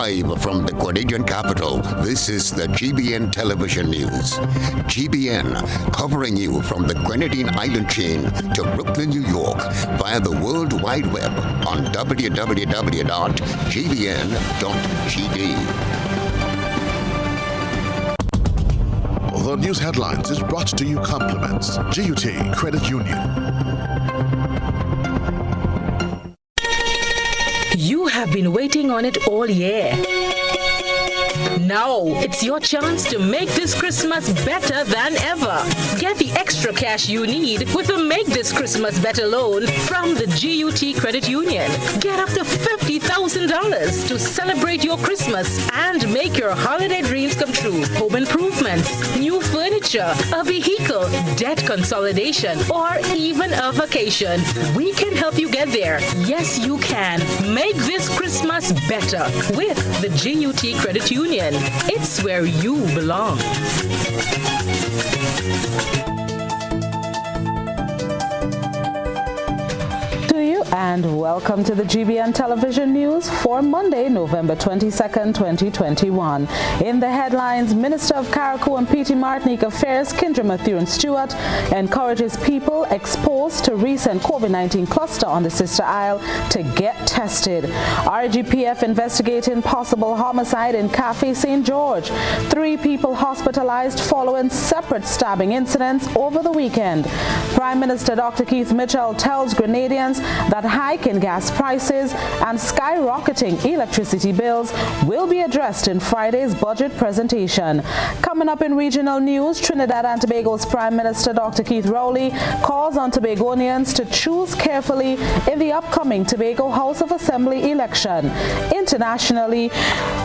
Live from the Grenadian capital, this is the GBN television news. GBN, covering you from the Grenadine Island chain to Brooklyn, New York, via the World Wide Web on www.gbn.gd. The news headlines is brought to you compliments GUT Credit Union. You have been waiting on it all year. Now it's your chance to make this Christmas better than ever. Get the extra cash you need with a Make This Christmas Better loan from the GUT Credit Union. Get up to $50,000 to celebrate your Christmas and make your holiday dreams come true. Home improvements, new furniture, a vehicle, debt consolidation, or even a vacation. We can help you get there. Yes, you can. Make this Christmas better with the GUT Credit Union. It's where you belong. And welcome to the GBN television news for Monday, November 22nd, 2021. In the headlines, Minister of Carriacou and Petite Martinique Affairs, Kendra Matthew-Stewart, encourages people exposed to recent COVID-19 cluster on the Sister Isle to get tested. RGPF investigating possible homicide in Cafe St. George. 3 people hospitalized following separate stabbing incidents over the weekend. Prime Minister Dr. Keith Mitchell tells Grenadians that hike in gas prices and skyrocketing electricity bills will be addressed in Friday's budget presentation. Coming up in regional news, Trinidad and Tobago's Prime Minister Dr. Keith Rowley calls on Tobagonians to choose carefully in the upcoming Tobago House of Assembly election. Internationally,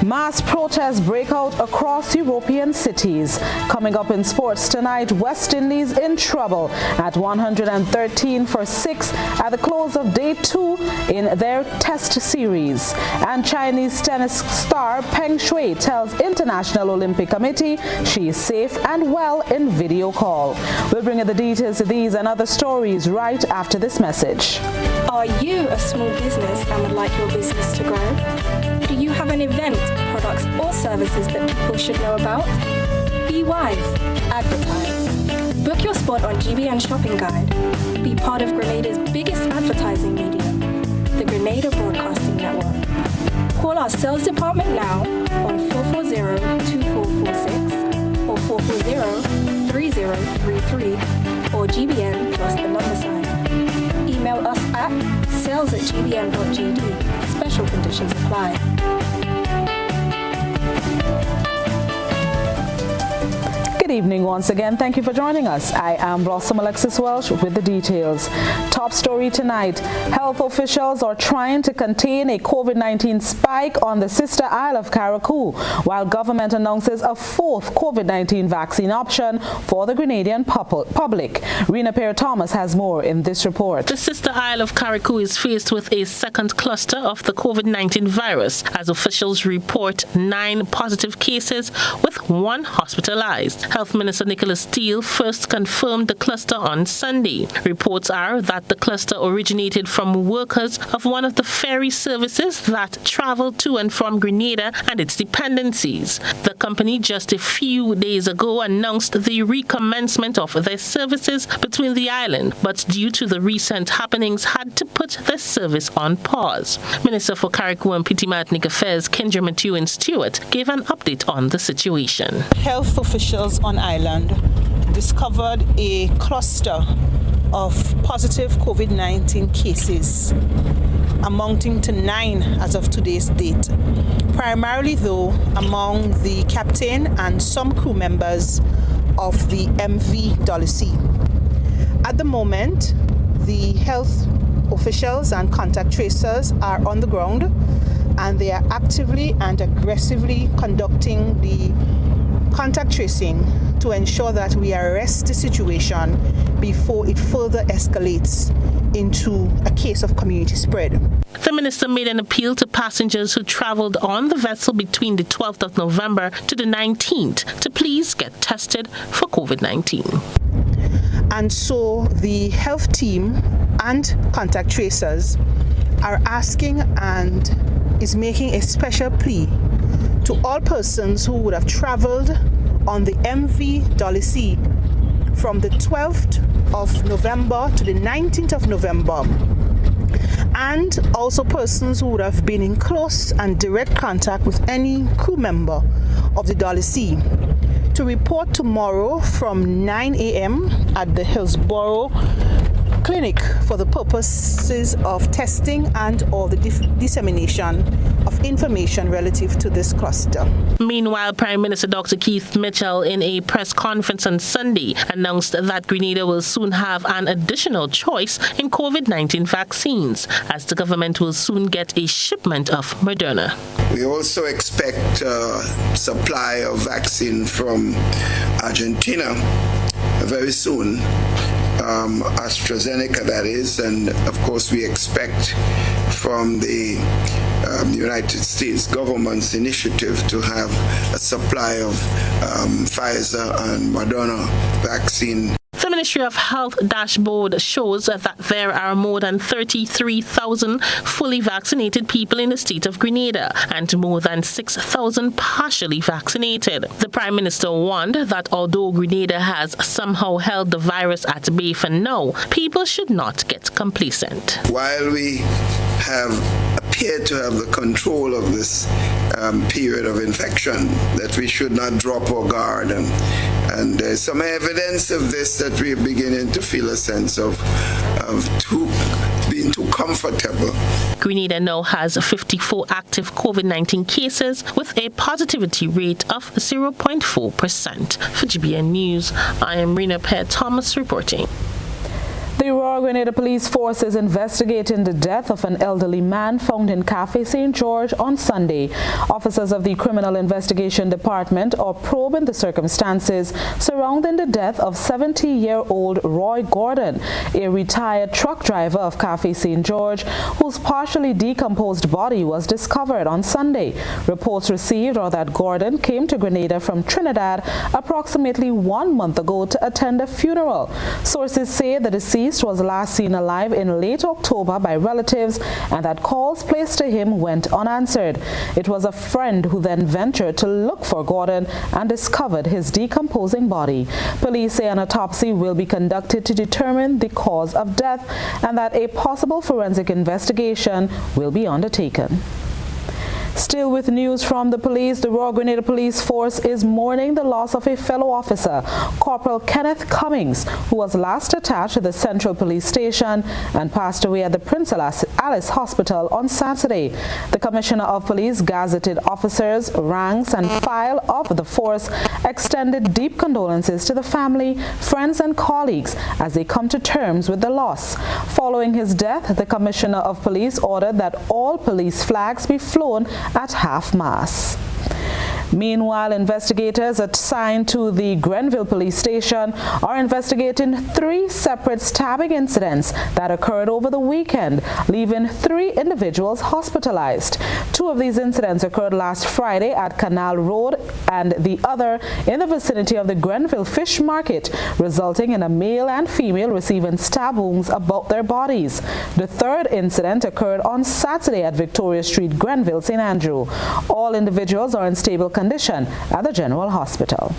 mass protests break out across European cities. Coming up in sports tonight, West Indies in trouble at 113 for 6 at the close of day 2 in their test series. And Chinese tennis star Peng Shuai tells International Olympic Committee she is safe and well in video call. We'll bring you the details of these and other stories right after this message. Are you a small business and would like your business to grow? Do you have an event, products or services that people should know about? Be wise. Advertise. Book your spot on GBN Shopping Guide. Be part of Grenada's biggest advertising medium, the Grenada Broadcasting Network. Call our sales department now on 440-2446 or 440-3033 or GBN plus the number sign. Email us at sales@gbn.gd. Special conditions apply. Good evening once again. Thank you for joining us. I am Blossom Alexis Welsh with the details. Top story tonight. Health officials are trying to contain a COVID-19 spike on the Sister Isle of Carriacou, while government announces a 4th COVID-19 vaccine option for the Grenadian public. Rena Perry-Thomas has more in this report. The Sister Isle of Carriacou is faced with a second cluster of the COVID-19 virus, as officials report 9 positive cases with 1 hospitalized. Health Minister Nicholas Steele first confirmed the cluster on Sunday. Reports are that the cluster originated from workers of one of the ferry services that travel to and from Grenada and its dependencies. The company just a few days ago announced the recommencement of their services between the island, but due to the recent happenings had to put their service on pause. Minister for Carriacou and Petite Martinique Affairs, Kendra Matthew-Stewart, gave an update on the situation. Health officials on island discovered a cluster of positive COVID-19 cases, amounting to 9 as of today's date, primarily though among the captain and some crew members of the MV Dolly. At the moment, the health officials and contact tracers are on the ground, and they are actively and aggressively conducting the contact tracing to ensure that we arrest the situation before it further escalates into a case of community spread. The minister made an appeal to passengers who traveled on the vessel between the 12th of November to the 19th to please get tested for COVID-19. And so the health team and contact tracers are asking and is making a special plea to all persons who would have traveled on the MV Dolly C from the 12th of November to the 19th of November, and also persons who would have been in close and direct contact with any crew member of the Dolly C, to report tomorrow from 9 a.m. at the Hillsborough Clinic for the purposes of testing and or the dissemination of information relative to this cluster. Meanwhile, Prime Minister Dr. Keith Mitchell, in a press conference on Sunday, announced that Grenada will soon have an additional choice in COVID-19 vaccines, as the government will soon get a shipment of Moderna. We also expect supply of vaccine from Argentina very soon. AstraZeneca, that is, and of course we expect from the United States government's initiative to have a supply of Pfizer and Moderna vaccine. The Ministry of Health dashboard shows that there are more than 33,000 fully vaccinated people in the state of Grenada and more than 6,000 partially vaccinated. The Prime Minister warned that although Grenada has somehow held the virus at bay for now, people should not get complacent. While we have appeared to have the control of this period of infection, that we should not drop our guard, and there's some evidence of this, that we're beginning to feel a sense of being too comfortable. Grenada now has 54 active COVID-19 cases with a positivity rate of 0.4%. For GBN News, I am Rena Pear-Thomas reporting. The Royal Grenada Police Force is investigating the death of an elderly man found in Cafe St. George on Sunday. Officers of the Criminal Investigation Department are probing the circumstances surrounding the death of 70-year-old Roy Gordon, a retired truck driver of Cafe St. George, whose partially decomposed body was discovered on Sunday. Reports received are that Gordon came to Grenada from Trinidad approximately 1 month ago to attend a funeral. Sources say the deceased was last seen alive in late October by relatives and that calls placed to him went unanswered. It was a friend who then ventured to look for Gordon and discovered his decomposing body. Police say an autopsy will be conducted to determine the cause of death and that a possible forensic investigation will be undertaken. Still with news from the police, the Royal Grenada Police Force is mourning the loss of a fellow officer, Corporal Kenneth Cummings, who was last attached to the Central Police Station and passed away at the Prince Alice Hospital on Saturday. The Commissioner of Police gazetted officers, ranks and file of the force extended deep condolences to the family, friends and colleagues as they come to terms with the loss. Following his death, the Commissioner of Police ordered that all police flags be flown at half-mast. Meanwhile, investigators assigned to the Grenville Police Station are investigating 3 separate stabbing incidents that occurred over the weekend, leaving 3 individuals hospitalized. 2 of these incidents occurred last Friday at Canal Road and the other in the vicinity of the Grenville Fish Market, resulting in a male and female receiving stab wounds about their bodies. The 3rd incident occurred on Saturday at Victoria Street, Grenville, St. Andrew. All individuals are in stable condition at the General Hospital.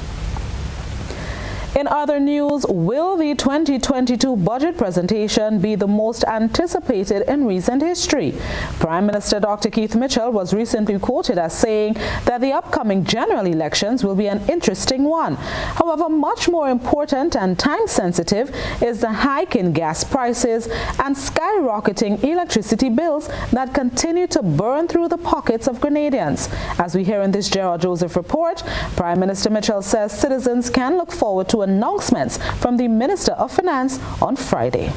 In other news, will the 2022 budget presentation be the most anticipated in recent history? Prime Minister Dr. Keith Mitchell was recently quoted as saying that the upcoming general elections will be an interesting one. However, much more important and time-sensitive is the hike in gas prices and skyrocketing electricity bills that continue to burn through the pockets of Grenadians. As we hear in this Gerald Joseph report, Prime Minister Mitchell says citizens can look forward to announcements from the Minister of Finance on Friday.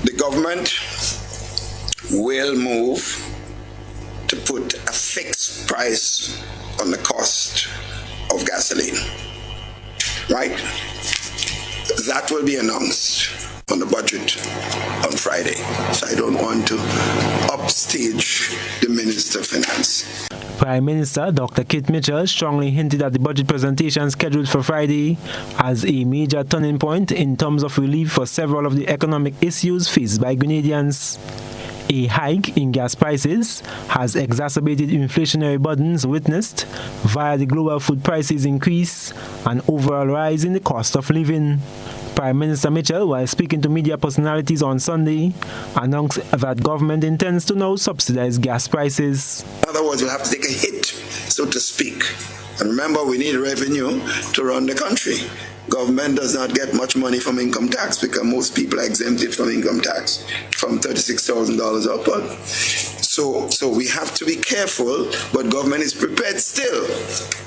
The government will move to put a fixed price on the cost of gasoline, right? That will be announced on the budget on Friday. So I don't want to upstage the Minister of Finance. Prime Minister Dr. Keith Mitchell strongly hinted at the budget presentation scheduled for Friday as a major turning point in terms of relief for several of the economic issues faced by Grenadians. A hike in gas prices has exacerbated inflationary burdens witnessed via the global food prices increase and overall rise in the cost of living. Prime Minister Mitchell, while speaking to media personalities on Sunday, announced that government intends to now subsidize gas prices. In other words, we'll have to take a hit, so to speak. And remember, we need revenue to run the country. Government does not get much money from income tax because most people are exempted from income tax from $36,000 upward. So we have to be careful, but government is prepared still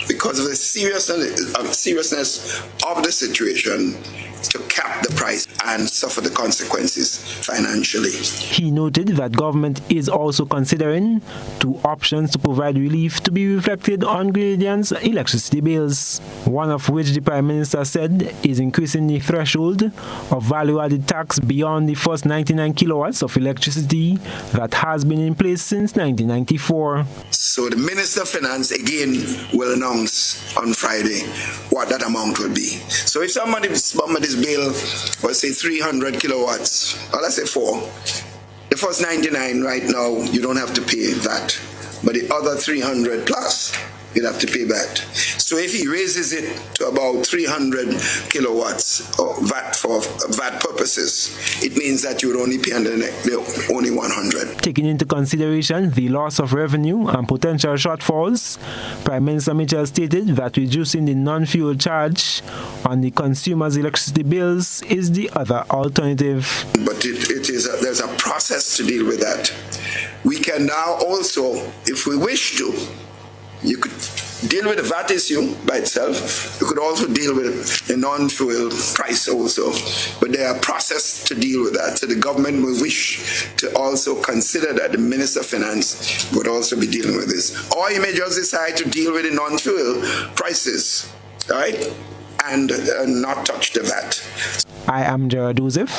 because of the seriousness of the situation to cap the price and suffer the consequences financially. He noted that government is also considering two options to provide relief to be reflected on Grenadians' electricity bills, one of which the Prime Minister said is increasing the threshold of value-added tax beyond the first 99 kilowatts of electricity that has been in place since 1994. So the Minister of Finance again will announce on Friday what that amount will be. So if somebody's bill was say 300 kilowatts, or let's say 4, the first 99 right now you don't have to pay that, but the other 300 plus you'll have to pay that. So if he raises it to about 300 kilowatts of VAT for VAT purposes, it means that you would only pay only 100. Taking into consideration the loss of revenue and potential shortfalls, Prime Minister Mitchell stated that reducing the non-fuel charge on the consumer's electricity bills is the other alternative. But there's a process to deal with that. We can now also, if we wish to, you could deal with the VAT issue by itself. You could also deal with the non-fuel price also. But there are processes to deal with that. So the government will wish to also consider that the Minister of Finance would also be dealing with this. Or you may just decide to deal with the non-fuel prices, right? And not touch the VAT. I am Gerard Joseph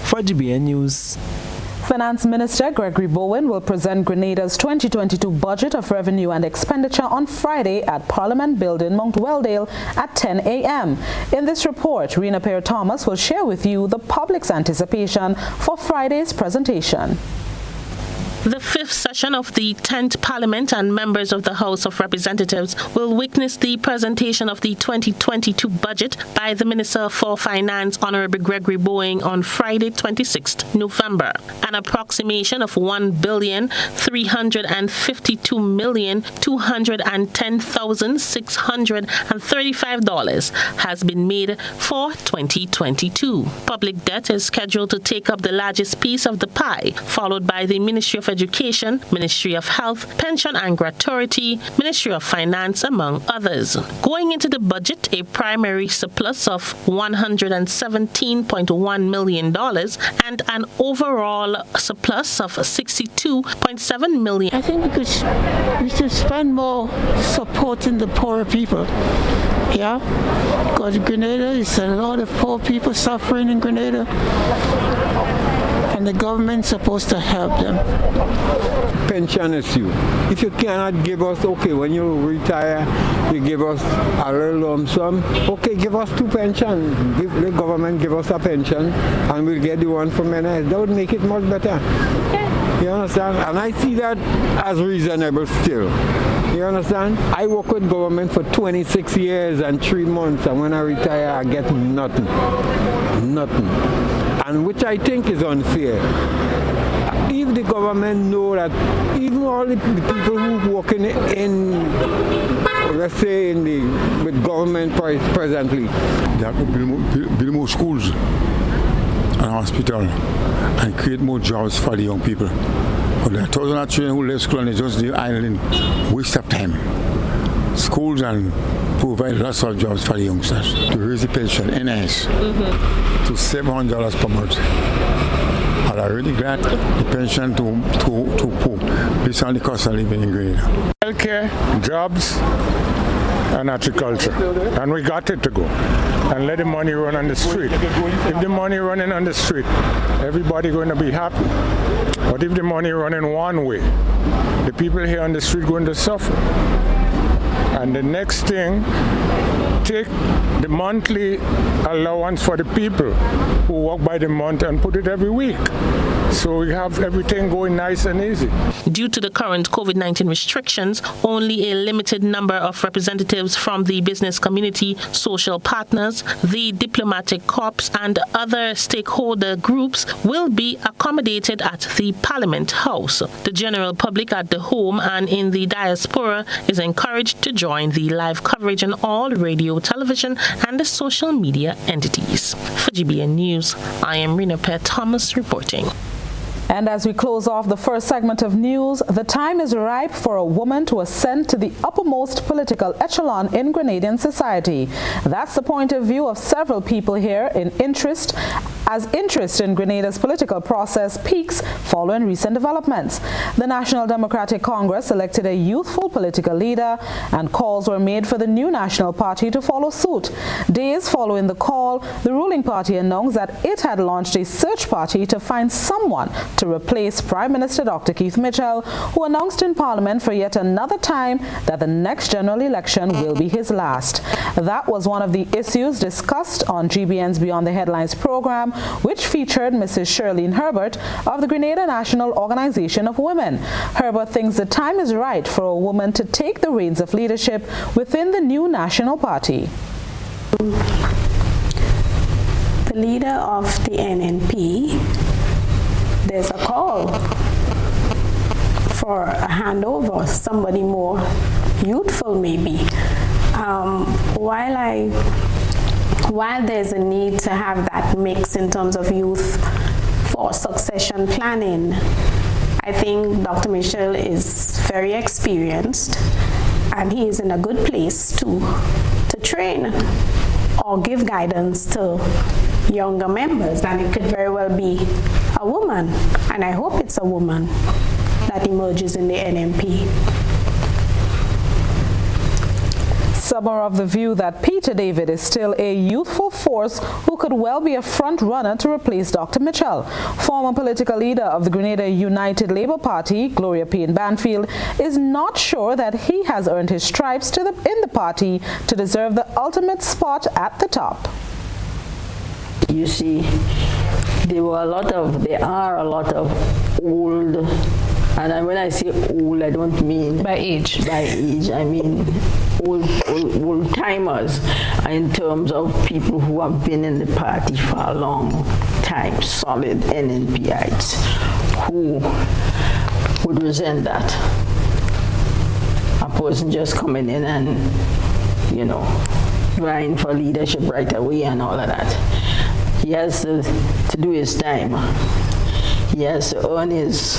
for GBN News. Finance Minister Gregory Bowen will present Grenada's 2022 budget of revenue and expenditure on Friday at Parliament Building, Mount Weldale at 10 a.m. In this report, Rena Perry-Thomas will share with you the public's anticipation for Friday's presentation. The fifth session of the 10th Parliament and members of the House of Representatives will witness the presentation of the 2022 budget by the Minister for Finance, Honorable Gregory Bowen, on Friday, 26th November. An approximation of $1,352,210,635 has been made for 2022. Public debt is scheduled to take up the largest piece of the pie, followed by the Ministry of Education, Ministry of Health, Pension and Gratuity, Ministry of Finance, among others. Going into the budget, a primary surplus of $117.1 million and an overall surplus of $62.7 million. I think we should spend more supporting the poorer people. Yeah, because Grenada is a lot of poor people suffering in Grenada. And the government's supposed to help them. Pension issue. If you cannot give us, okay, when you retire, you give us a little lump sum, okay, give us 2 pensions. The government give us a pension, and we'll get the one from NS. That would make it much better. You understand? And I see that as reasonable still. You understand? I work with government for 26 years and 3 months, and when I retire, I get nothing. Nothing. And which I think is unfair. If the government know that even all the people who working in let's say with government presently, they have to build more schools and hospital and create more jobs for the young people. But there are thousands of children who left school and they just live idling, waste of time. Schools and provide lots of jobs for the youngsters. To raise the pension, NS, to $700 per month. And I'm really glad the pension to poor, based on the cost of living in Grenada. Healthcare, jobs, and agriculture. And we got it to go. And let the money run on the street. If the money running on the street, everybody going to be happy. But if the money running one way, the people here on the street going to suffer. And the next thing, take the monthly allowance for the people who work by the month and put it every week. So we have everything going nice and easy. Due to the current COVID-19 restrictions, only a limited number of representatives from the business community, social partners, the diplomatic corps, and other stakeholder groups will be accommodated at the Parliament House. The general public at the home and in the diaspora is encouraged to join the live coverage on all radio, television, and the social media entities. For GBN News, I am Rena Per Thomas reporting. And as we close off the first segment of news, the time is ripe for a woman to ascend to the uppermost political echelon in Grenadian society. That's the point of view of several people here as interest in Grenada's political process peaks following recent developments. The National Democratic Congress elected a youthful political leader, and calls were made for the new National Party to follow suit. Days following the call, the ruling party announced that it had launched a search party to find someone to replace Prime Minister Dr. Keith Mitchell, who announced in Parliament for yet another time that the next general election will be his last. That was one of the issues discussed on GBN's Beyond the Headlines program, which featured Mrs. Shirlene Herbert of the Grenada National Organization of Women. Herbert thinks the time is right for a woman to take the reins of leadership within the new National Party. The leader of the NNP, there's a call for a handover, somebody more youthful maybe. While there's a need to have that mix in terms of youth for succession planning, I think Dr. Mitchell is very experienced and he is in a good place to train or give guidance to younger members, and it could very well be a woman, and I hope it's a woman that emerges in the NNP. Some are of the view that Peter David is still a youthful force who could well be a front runner to replace Dr. Mitchell. Former political leader of the Grenada United Labour Party, Gloria Payne Banfield, is not sure that he has earned his stripes in the party to deserve the ultimate spot at the top. You see, there are a lot of old, and when I say old, I don't mean by age. I mean old timers in terms of people who have been in the party for a long time, solid NNPites, who would resent that. A person just coming in and, vying for leadership right away and all of that. He has to do his time. He has to earn his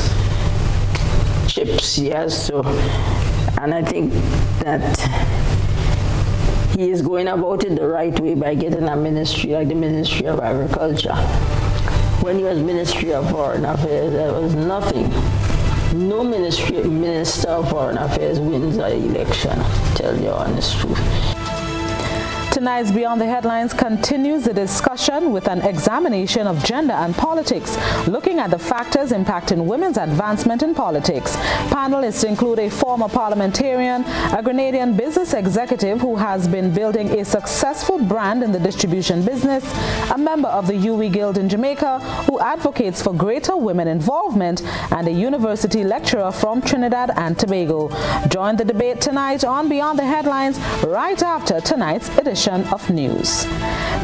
chips. He has to, and I think that he is going about it the right way by getting a ministry like the Ministry of Agriculture. When he was Ministry of Foreign Affairs, there was nothing. No Minister of Foreign Affairs wins an election, to tell you the honest truth. Tonight's Beyond the Headlines continues the discussion with an examination of gender and politics, looking at the factors impacting women's advancement in politics. Panelists include a former parliamentarian, a Grenadian business executive who has been building a successful brand in the distribution business, a member of the UWI Guild in Jamaica who advocates for greater women involvement, and a university lecturer from Trinidad and Tobago. Join the debate tonight on Beyond the Headlines right after tonight's edition of news.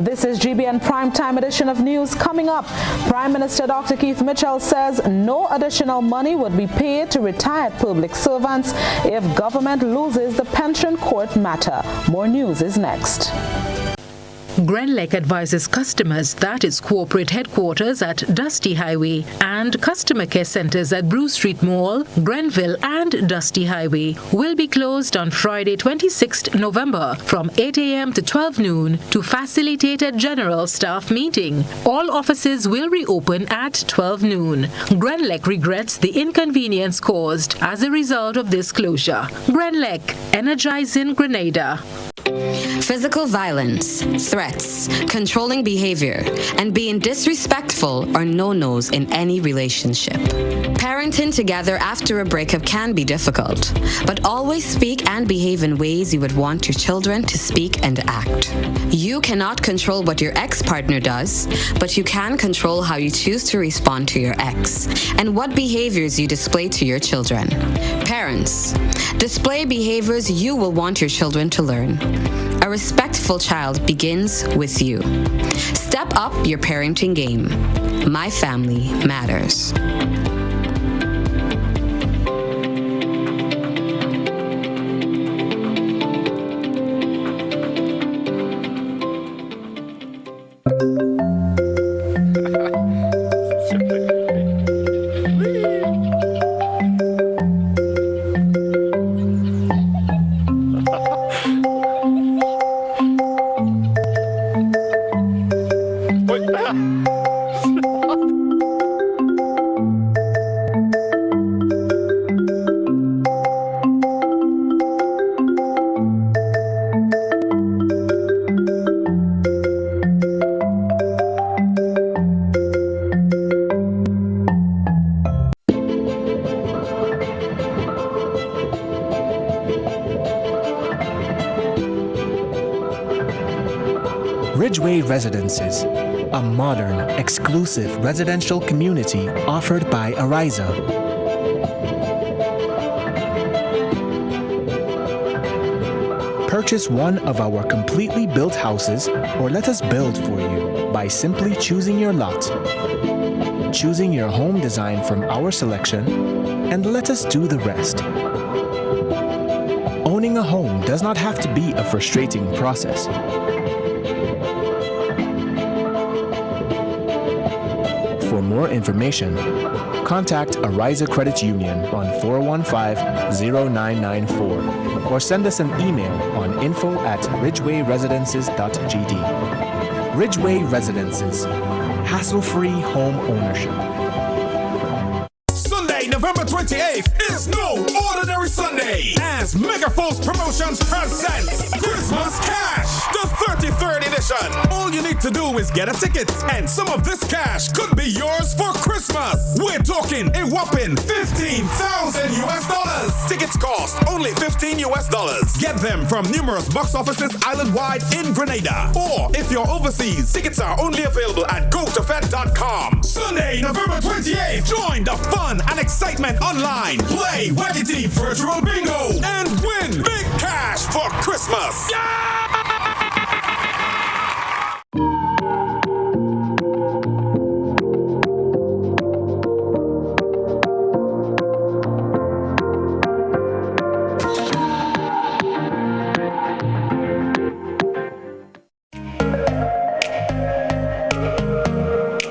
This is GBN Primetime Edition of News. Coming up, Prime Minister Dr. Keith Mitchell says no additional money would be paid to retired public servants if government loses the pension court matter. More news is next. Grenlec advises customers that its corporate headquarters at Dusty Highway and customer care centers at Bruce Street Mall, Grenville and Dusty Highway will be closed on Friday 26th November from 8 a.m. to 12 noon to facilitate a general staff meeting. All offices will reopen at 12 noon. Grenlec regrets the inconvenience caused as a result of this closure. Grenlec, energizing Grenada. Physical violence, threats, controlling behavior, and being disrespectful are no-nos in any relationship. Parenting together after a breakup can be difficult, but always speak and behave in ways you would want your children to speak and act. You cannot control what your ex-partner does, but you can control how you choose to respond to your ex and what behaviors you display to your children. Parents, display behaviors you will want your children to learn. A respectful child begins with you. Step up your parenting game. My family matters. Ridgeway Residences, a modern, exclusive residential community offered by Ariza. Purchase one of our completely built houses or let us build for you by simply choosing your lot, choosing your home design from our selection, and let us do the rest. Owning a home does not have to be a frustrating process. For more information, contact Ariza Credit Union on 415-0994 or send us an email on info@ridgewayresidences.gd. Ridgeway Residences, hassle-free home ownership. Sunday, November 28th is no ordinary Sunday as Megaforce Promotions presents Christmas Cash, the 33rd edition. All you need to do is get a ticket and some of this cash could be yours for Christmas. We're talking a whopping $15,000. Tickets cost only $15. Get them from numerous box offices island-wide in Grenada. Or if you're overseas, tickets are only available at gotofed.com. Sunday, November 28th, join the fun and excitement online. Play Waggity Virtual Bingo and win big cash for Christmas.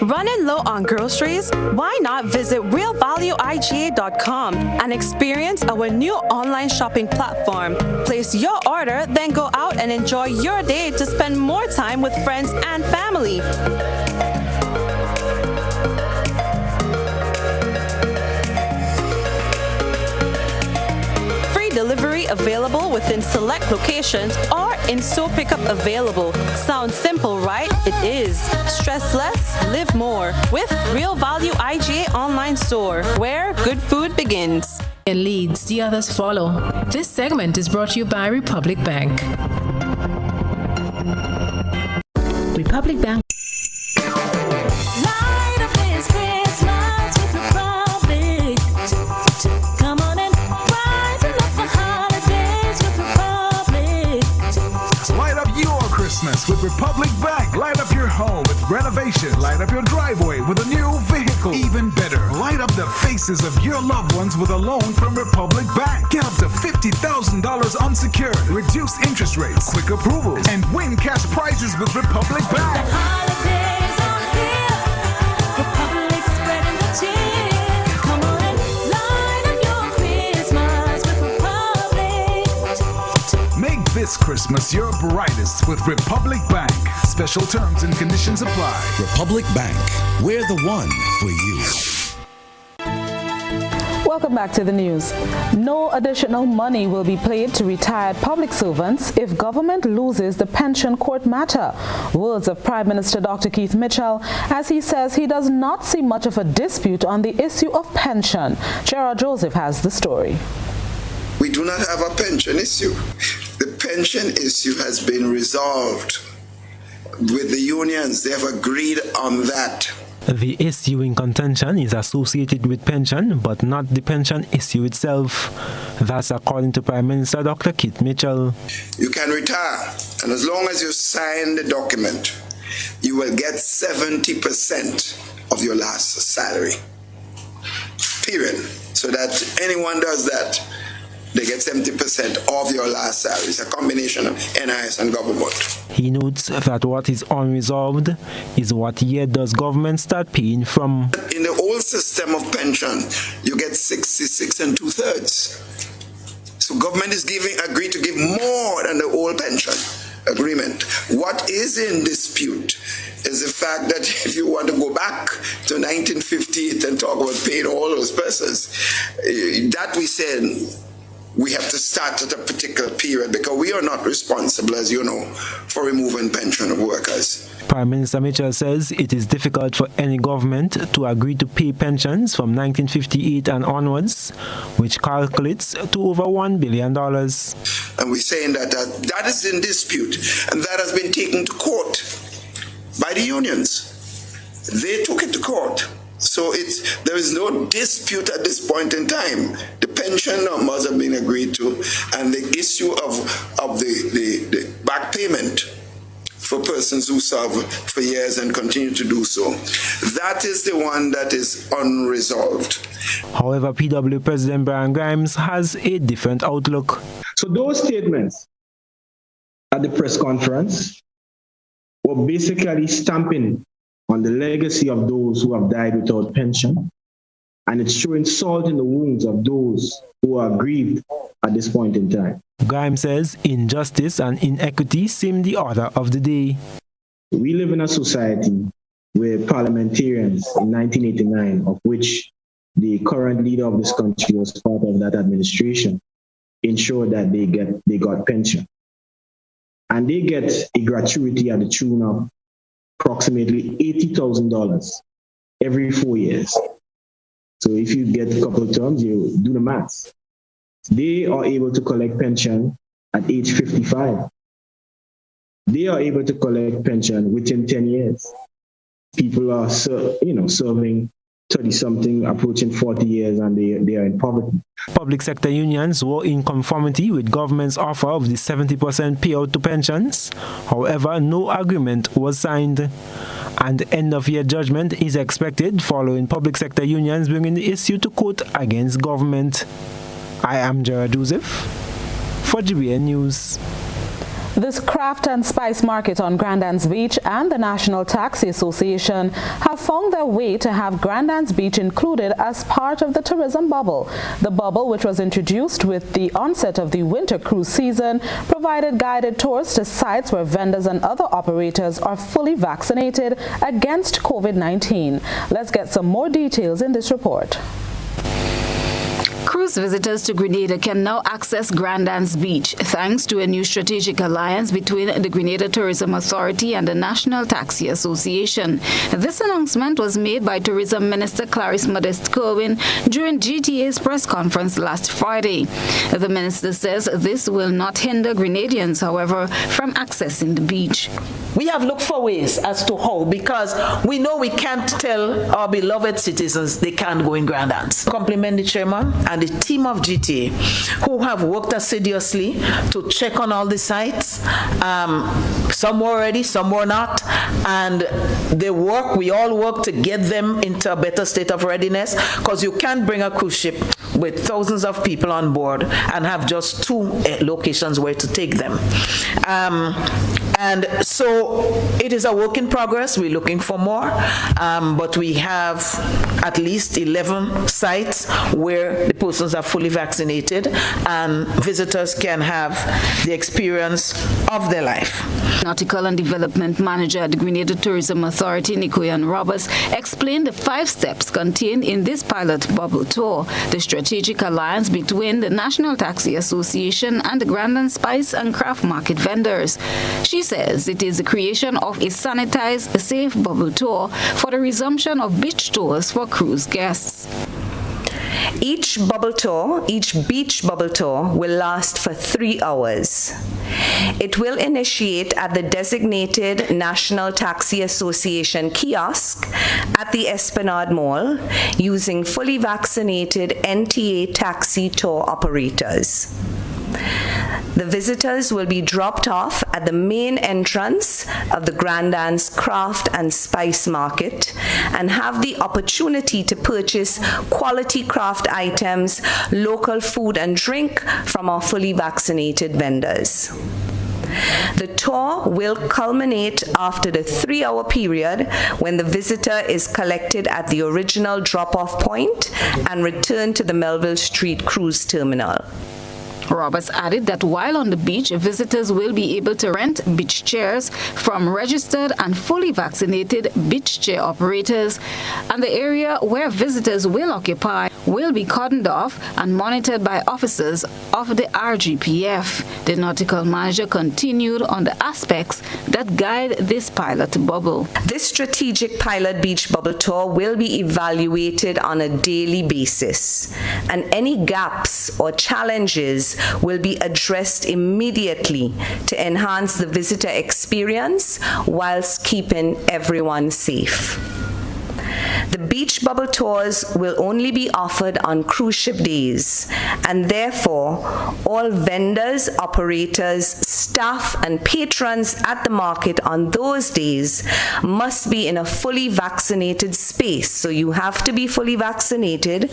Running low on groceries? Why not visit realvalueiga.com and experience our new online shopping platform. Place your order, then go out and enjoy your day to spend more time with friends and family. Delivery available within select locations or in-store pickup available. Sounds simple, right? It is. Stress less, live more with Real Value IGA online store, where good food begins. It leads, the others follow. This segment is brought to you by Republic Bank. Republic Bank. With Republic Bank. Light up your home with renovation. Light up your driveway with a new vehicle. Even better, light up the faces of your loved ones with a loan from Republic Bank. Get up to $50,000 unsecured, reduced interest rates, quick approvals, and win cash prizes with Republic Bank. The holidays are here. Republic spreading the cheer. Come on and light up your Christmas with Republic. Make this Christmas your brightest with Republic Bank. Special terms and conditions apply. Republic Bank, we're the one for you. Welcome back to the news. No additional money will be paid to retired public servants if government loses the pension court matter. Words of Prime Minister Dr. Keith Mitchell as he says he does not see much of a dispute on the issue of pension. Gerard Joseph has the story. We do not have a pension issue. The pension issue has been resolved with the unions. They have agreed on that. The issue in contention is associated with pension, but not the pension issue itself. That's according to Prime Minister Dr. Keith Mitchell. You can retire, and as long as you sign the document, you will get 70% of your last salary. Period. So that anyone does that, they get 70% of your last salary. It's a combination of NIS and government. He notes that what is unresolved is what year does government start paying from. In the old system of pension, you get 66 2/3. So government is agreed to give more than the old pension agreement. What is in dispute is the fact that if you want to go back to 1958 and talk about paying all those persons, that we said we have to start at a particular period because we are not responsible, as you know, for removing pension of workers. Prime Minister Mitchell says it is difficult for any government to agree to pay pensions from 1958 and onwards, which calculates to over $1 billion. And we're saying that that is in dispute, and that has been taken to court by the unions. They took it to court. So there is no dispute at this point in time. The pension numbers have been agreed to, and the issue of the back payment for persons who serve for years and continue to do so, that is the one that is unresolved. However, PW President Brian Grimes has a different outlook. So those statements at the press conference were basically stamping on the legacy of those who have died without pension, and it's throwing salt in the wounds of those who are grieved at this point in time. Grimes says injustice and inequity seem the order of the day. We live in a society where parliamentarians in 1989, of which the current leader of this country was part of that administration, ensured that they got pension. And they get a gratuity at the tune of approximately $80,000 every 4 years. So if you get a couple of terms, you do the maths. They are able to collect pension at age 55. They are able to collect pension within 10 years. People are serving 30-something, approaching 40 years, and they are in poverty. Public sector unions were in conformity with government's offer of the 70% payout to pensions. However, no agreement was signed. And end-of-year judgment is expected following public sector unions bringing the issue to court against government. I am Gerard Joseph for GBN News. This craft and spice market on Grandans Beach and the National Taxi Association have found their way to have Grandans Beach included as part of the tourism bubble. The bubble, which was introduced with the onset of the winter cruise season, provided guided tours to sites where vendors and other operators are fully vaccinated against COVID-19. Let's get some more details in this report. Cruise visitors to Grenada can now access Grandans Beach thanks to a new strategic alliance between the Grenada Tourism Authority and the National Taxi Association. This announcement was made by Tourism Minister Clarice Modeste Kerwin during GTA's press conference last Friday. The minister says this will not hinder Grenadians, however, from accessing the beach. We have looked for ways as to how, because we know we can't tell our beloved citizens they can't go in Grandans. Compliment the chairman and the team of GTA who have worked assiduously to check on all the sites. Some were ready, some were not, and we all work to get them into a better state of readiness, because you can't bring a cruise ship with thousands of people on board and have just 2 locations where to take them. And so it is a work in progress. We're looking for more, but we have at least 11 sites where the persons are fully vaccinated and visitors can have the experience of their life. Nautical and Development Manager at the Grenada Tourism Authority, Nicoyan Roberts, explained the 5 steps contained in this pilot bubble tour, the strategic alliance between the National Taxi Association and the Grand and Spice and Craft Market vendors. She says it is the creation of a sanitized, safe bubble tour for the resumption of beach tours for cruise guests. Each beach bubble tour will last for 3 hours. It will initiate at the designated National Taxi Association kiosk at the Esplanade Mall using fully vaccinated NTA taxi tour operators. The visitors will be dropped off at the main entrance of the Grandans Craft and Spice Market and have the opportunity to purchase quality craft items, local food and drink from our fully vaccinated vendors. The tour will culminate after the 3-hour period when the visitor is collected at the original drop-off point and returned to the Melville Street Cruise Terminal. Roberts added that while on the beach, visitors will be able to rent beach chairs from registered and fully vaccinated beach chair operators, and the area where visitors will occupy will be cordoned off and monitored by officers of the RGPF. The nautical manager continued on the aspects that guide this pilot bubble. This strategic pilot beach bubble tour will be evaluated on a daily basis, and any gaps or challenges will be addressed immediately to enhance the visitor experience whilst keeping everyone safe. The beach bubble tours will only be offered on cruise ship days, and therefore all vendors, operators, staff and patrons at the market on those days must be in a fully vaccinated space. So you have to be fully vaccinated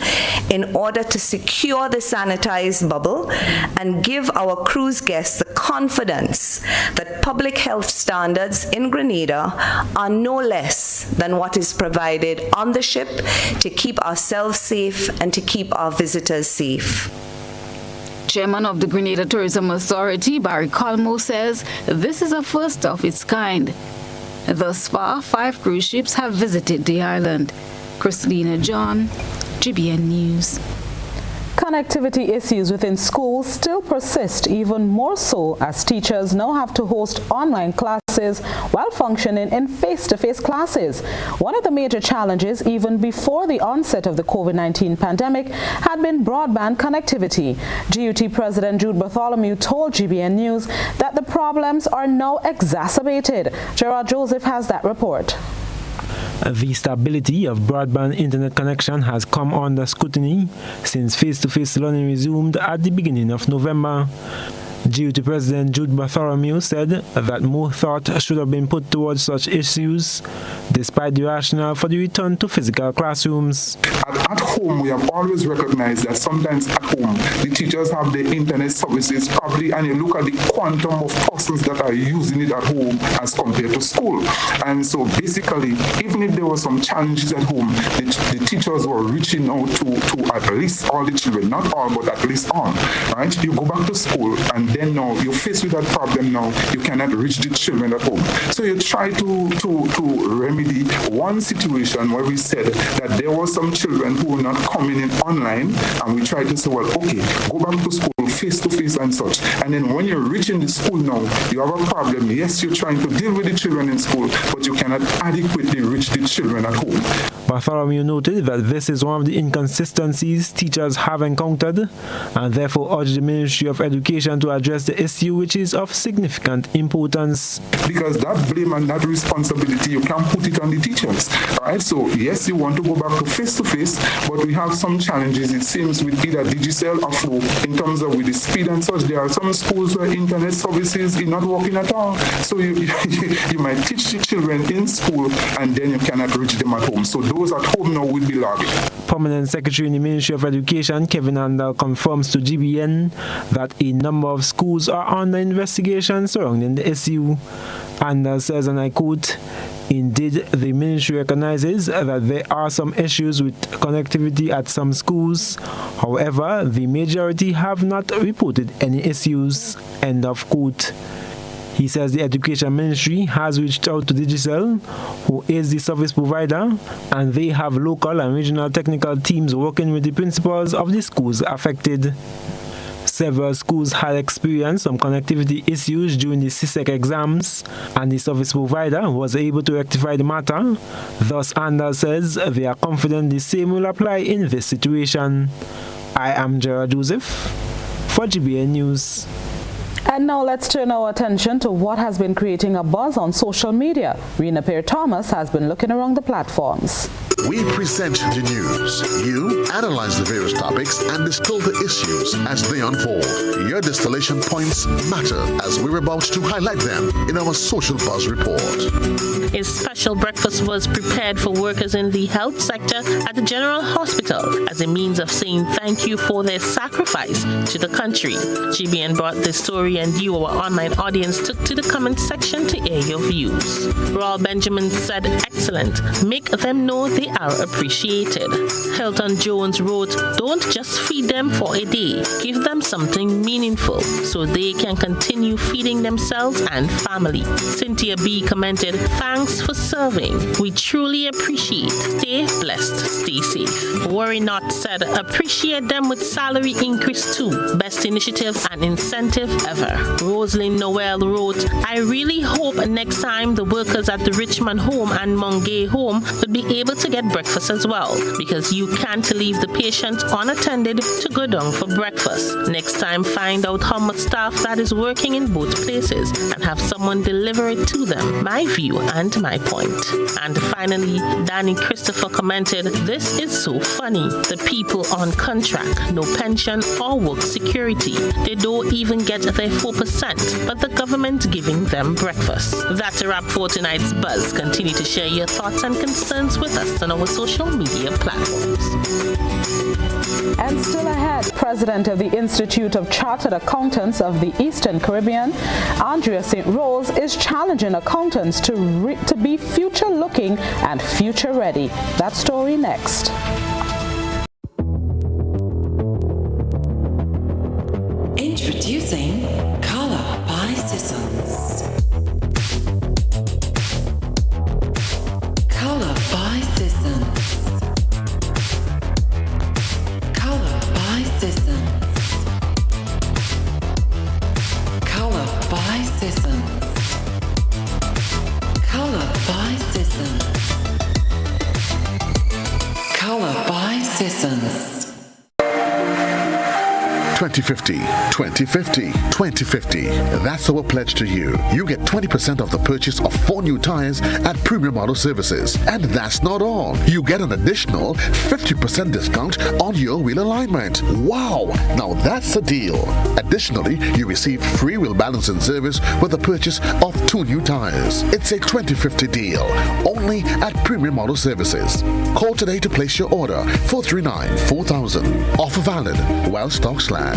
in order to secure the sanitized bubble and give our cruise guests the confidence that public health standards in Grenada are no less than what is provided on the ship to keep ourselves safe and to keep our visitors safe. Chairman of the Grenada Tourism Authority, Barry Colmo, says this is a first of its kind. Thus far, 5 cruise ships have visited the island. Christina John, GBN News. Connectivity issues within schools still persist, even more so as teachers now have to host online classes while functioning in face-to-face classes. One of the major challenges, even before the onset of the COVID-19 pandemic, had been broadband connectivity. GUT President Jude Bartholomew told GBN News that the problems are now exacerbated. Gerard Joseph has that report. The stability of broadband internet connection has come under scrutiny since face-to-face learning resumed at the beginning of November. GUT President Jude Bartholomew said that more thought should have been put towards such issues, despite the rationale for the return to physical classrooms. At home, we have always recognized that sometimes at home, the teachers have the internet services probably, and you look at the quantum of persons that are using it at home as compared to school. And so basically, even if there were some challenges at home, the teachers were reaching out to at least all the children, not all, but at least all, right? You go back to school, and then now you're faced with that problem now, you cannot reach the children at home. So you try to remedy one situation where we said that there were some children who were not coming in online, and we tried to say, well, okay, go back to school face-to-face and such. And then when you're reaching the school now, you have a problem. Yes, you're trying to deal with the children in school, but you cannot adequately reach the children at home. Bartholomew noted that this is one of the inconsistencies teachers have encountered, and therefore urged the Ministry of Education to address the issue, which is of significant importance. Because that blame and that responsibility, you can't put it on the teachers. Right? So yes, you want to go back to face-to-face, but we have some challenges, it seems, with either Digicel or Flow in terms of with the speed and such. There are some schools where internet services is not working at all. So you might teach the children in school and then you cannot reach them at home. So those at home now will be logging. Permanent Secretary in the Ministry of Education, Kevin Andal, confirms to GBN that a number of schools are under investigation surrounding the issue. Andal says, and I quote, "Indeed, the ministry recognizes that there are some issues with connectivity at some schools. However, the majority have not reported any issues." End of quote. He says the Education Ministry has reached out to Digicel, who is the service provider, and they have local and regional technical teams working with the principals of the schools affected. Several schools had experienced some connectivity issues during the CSEC exams, and the service provider was able to rectify the matter. Thus, Andal says they are confident the same will apply in this situation. I am Gerard Joseph for GBN News. And now let's turn our attention to what has been creating a buzz on social media. Rena Perry-Thomas has been looking around the platforms. We present the news. You analyze the various topics and distill the issues as they unfold. Your distillation points matter as we're about to highlight them in our Social Buzz Report. A special breakfast was prepared for workers in the health sector at the General Hospital as a means of saying thank you for their sacrifice to the country. GBN brought this story and you, our online audience, took to the comment section to air your views. Raul Benjamin said, "Excellent. Make them know they are appreciated." Hilton Jones wrote, "Don't just feed them for a day. Give them something meaningful so they can continue feeding themselves and family." Cynthia B. commented, "Thanks for serving. We truly appreciate. Stay blessed. Stay safe." Worry Not said, "Appreciate them with salary increase too. Best initiative and incentive ever." Rosalind Noel wrote, "I really hope next time the workers at the Richmond home and Mongay home will be able to get breakfast as well, because you can't leave the patient unattended to go down for breakfast. Next time, find out how much staff that is working in both places and have someone deliver it to them. My view and my point." And finally, Danny Christopher commented, "This is so funny. The people on contract, no pension or work security. They don't even get their 4%, but the government giving them breakfast." That's a wrap for tonight's Buzz. Continue to share your thoughts and concerns with us on our social media platforms. And still ahead, President of the Institute of Chartered Accountants of the Eastern Caribbean, Andrea St. Rose, is challenging accountants to be future-looking and future-ready. That story next. Introducing Color by Sissons. Color by Sissons. Color by Sissons. Color by Sissons. Color by Sissons. Color by Sissons. 2050, 2050, 2050. That's our pledge to you. You get 20% of the purchase of 4 new tires at Premium Auto Services. And that's not all. You get an additional 50% discount on your wheel alignment. Wow! Now that's a deal. Additionally, you receive free wheel balancing service with the purchase of 2 new tires. It's a 2050 deal. Only at Premium Auto Services. Call today to place your order. 439-4000. Offer valid while stocks last.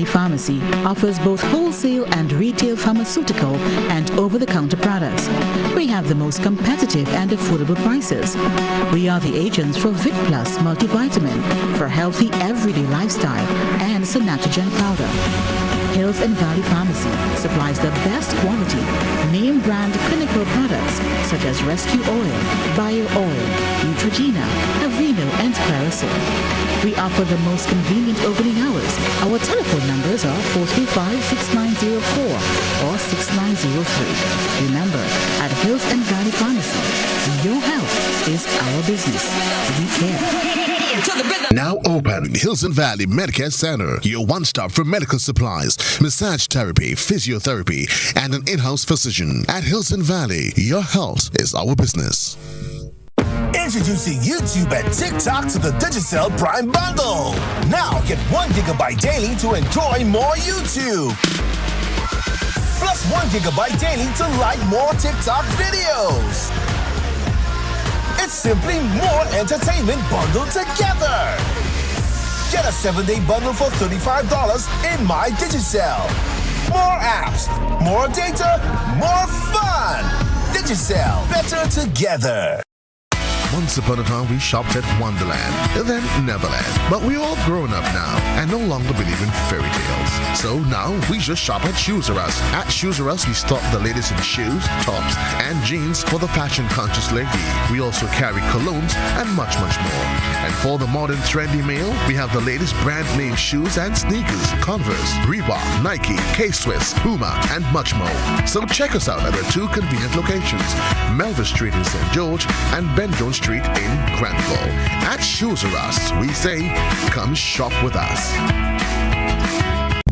Pharmacy offers both wholesale and retail pharmaceutical and over-the-counter products. We have the most competitive and affordable prices. We are the agents for Vit Plus multivitamin for healthy everyday lifestyle and Sanatogen powder. Hills and Valley Pharmacy supplies the best quality, name brand clinical products such as Rescue Oil, Bio Oil, Neutrogena, Aveeno, and Clarisil. We offer the most convenient opening hours. Our telephone number or 6903. Remember, at Hills and Valley Pharmacy, your health is our business. We care. Now open Hills and Valley Medicare Center, your one-stop for medical supplies, massage therapy, physiotherapy, and an in-house physician. At Hills and Valley, your health is our business. Introducing YouTube and TikTok to the Digicel Prime Bundle. Now get 1 GB daily to enjoy more YouTube. Plus 1 GB daily to like more TikTok videos. It's simply more entertainment bundled together. Get a 7-day bundle for $35 in My Digicel. More apps, more data, more fun. Digicel, better together. Once upon a time, we shopped at Wonderland, then Neverland. But we're all grown up now and no longer believe in fairy tales. So now we just shop at Shoes R Us. At Shoes R Us, we stock the latest in shoes, tops, and jeans for the fashion-conscious lady. We also carry colognes and much, much more. And for the modern trendy male, we have the latest brand-name shoes and sneakers, Converse, Reebok, Nike, K-Swiss, Puma, and much more. So check us out at our 2 convenient locations, Melville Street in St. George and Ben Jones Street in Granville. At Shoes R Us, we say, come shop with us.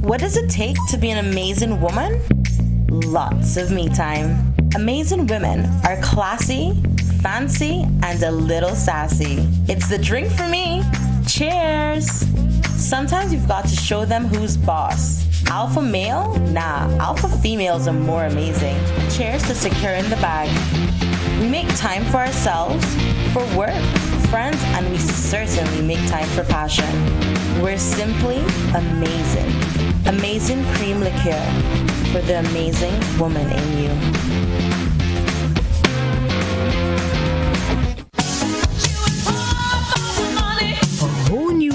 What does it take to be an amazing woman? Lots of me time. Amazing women are classy, fancy, and a little sassy. It's the drink for me. Cheers! Sometimes you've got to show them who's boss. Alpha male? Nah, alpha females are more amazing. Cheers to securing the bag. We make time for ourselves, for work, friends, and we certainly make time for passion. We're simply amazing. Amazing cream liqueur for the amazing woman in you.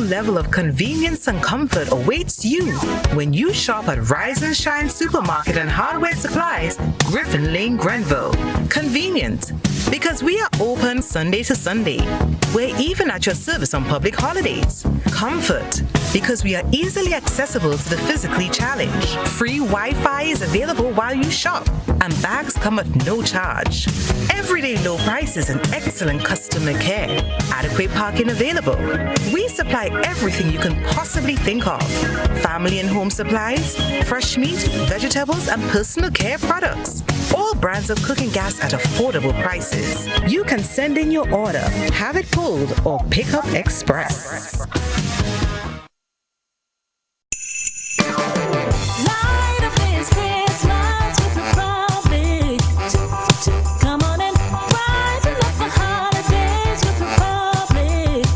Level of convenience and comfort awaits you when you shop at Rise and Shine Supermarket and Hardware Supplies, Griffin Lane, Grenville. Convenient, because we are open Sunday to Sunday. We're even at your service on public holidays. Comfort, because we are easily accessible to the physically challenged. Free Wi-Fi is available while you shop, and bags come at no charge. Everyday low prices and excellent customer care. Adequate parking available. We supply everything you can possibly think of. Family and home supplies, fresh meat, vegetables, and personal care products. All brands of cooking gas at affordable prices. You can send in your order, have it pulled, or pick up express. Light up this Christmas with Republic. Come on and brighten up the holidays with Republic.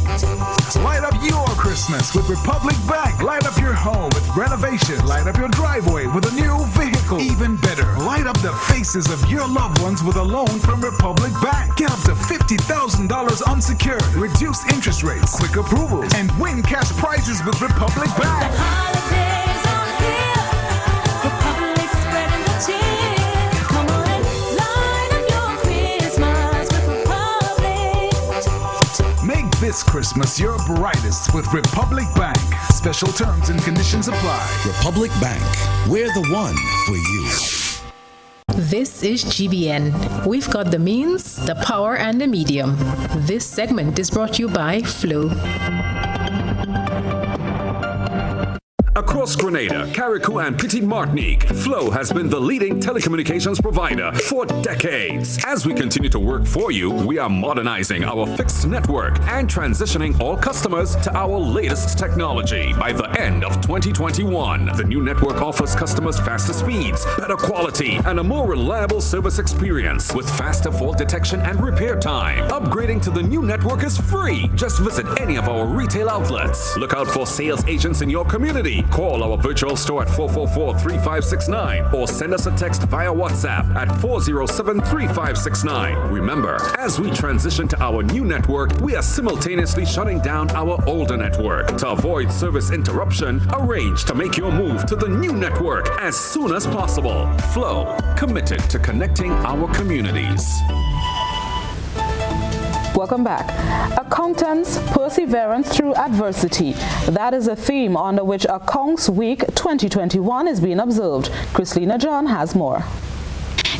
Light up your Christmas with Republic Bank. Light up your home with renovation. Light up your driveway with a new vehicle. Even better, light up the faces of your loved ones with a loan from Republic Bank. Get up to $50,000 unsecured. Reduce interest rates, quick approvals, and win cash prizes with Republic Bank. The holidays are here. Republic spreading the cheer. Come on and light up your Christmas with Republic. Make this Christmas your brightest with Republic Bank. Special terms and conditions apply. Republic Bank, we're the one for you. This is GBN. We've got the means, the power, and the medium. This segment is brought to you by Flow. Across Grenada, Carriacou, and Petite Martinique, Flow has been the leading telecommunications provider for decades. As we continue to work for you, we are modernizing our fixed network and transitioning all customers to our latest technology. By the end of 2021, the new network offers customers faster speeds, better quality, and a more reliable service experience with faster fault detection and repair time. Upgrading to the new network is free. Just visit any of our retail outlets. Look out for sales agents in your community. Call our virtual store at 444-3569 or send us a text via WhatsApp at 407-3569. Remember, as we transition to our new network, we are simultaneously shutting down our older network. To avoid service interruption, arrange to make your move to the new network as soon as possible. Flow, committed to connecting our communities. Welcome back. Accountants' perseverance through adversity. That is a theme under which Accounts Week 2021 is being observed. Christina John has more.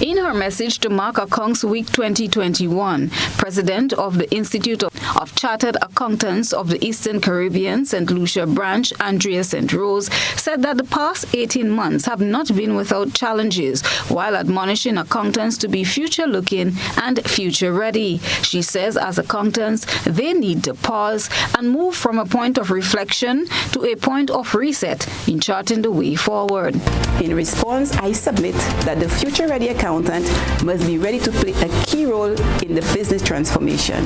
In her message to mark Accounts Week 2021, President of the Institute of Chartered Accountants of the Eastern Caribbean, St. Lucia branch, Andrea St. Rose, said that the past 18 months have not been without challenges, while admonishing accountants to be future-looking and future-ready. She says as accountants, they need to pause and move from a point of reflection to a point of reset in charting the way forward. In response, I submit that the future-ready accountant must be ready to play a key role in the business transformation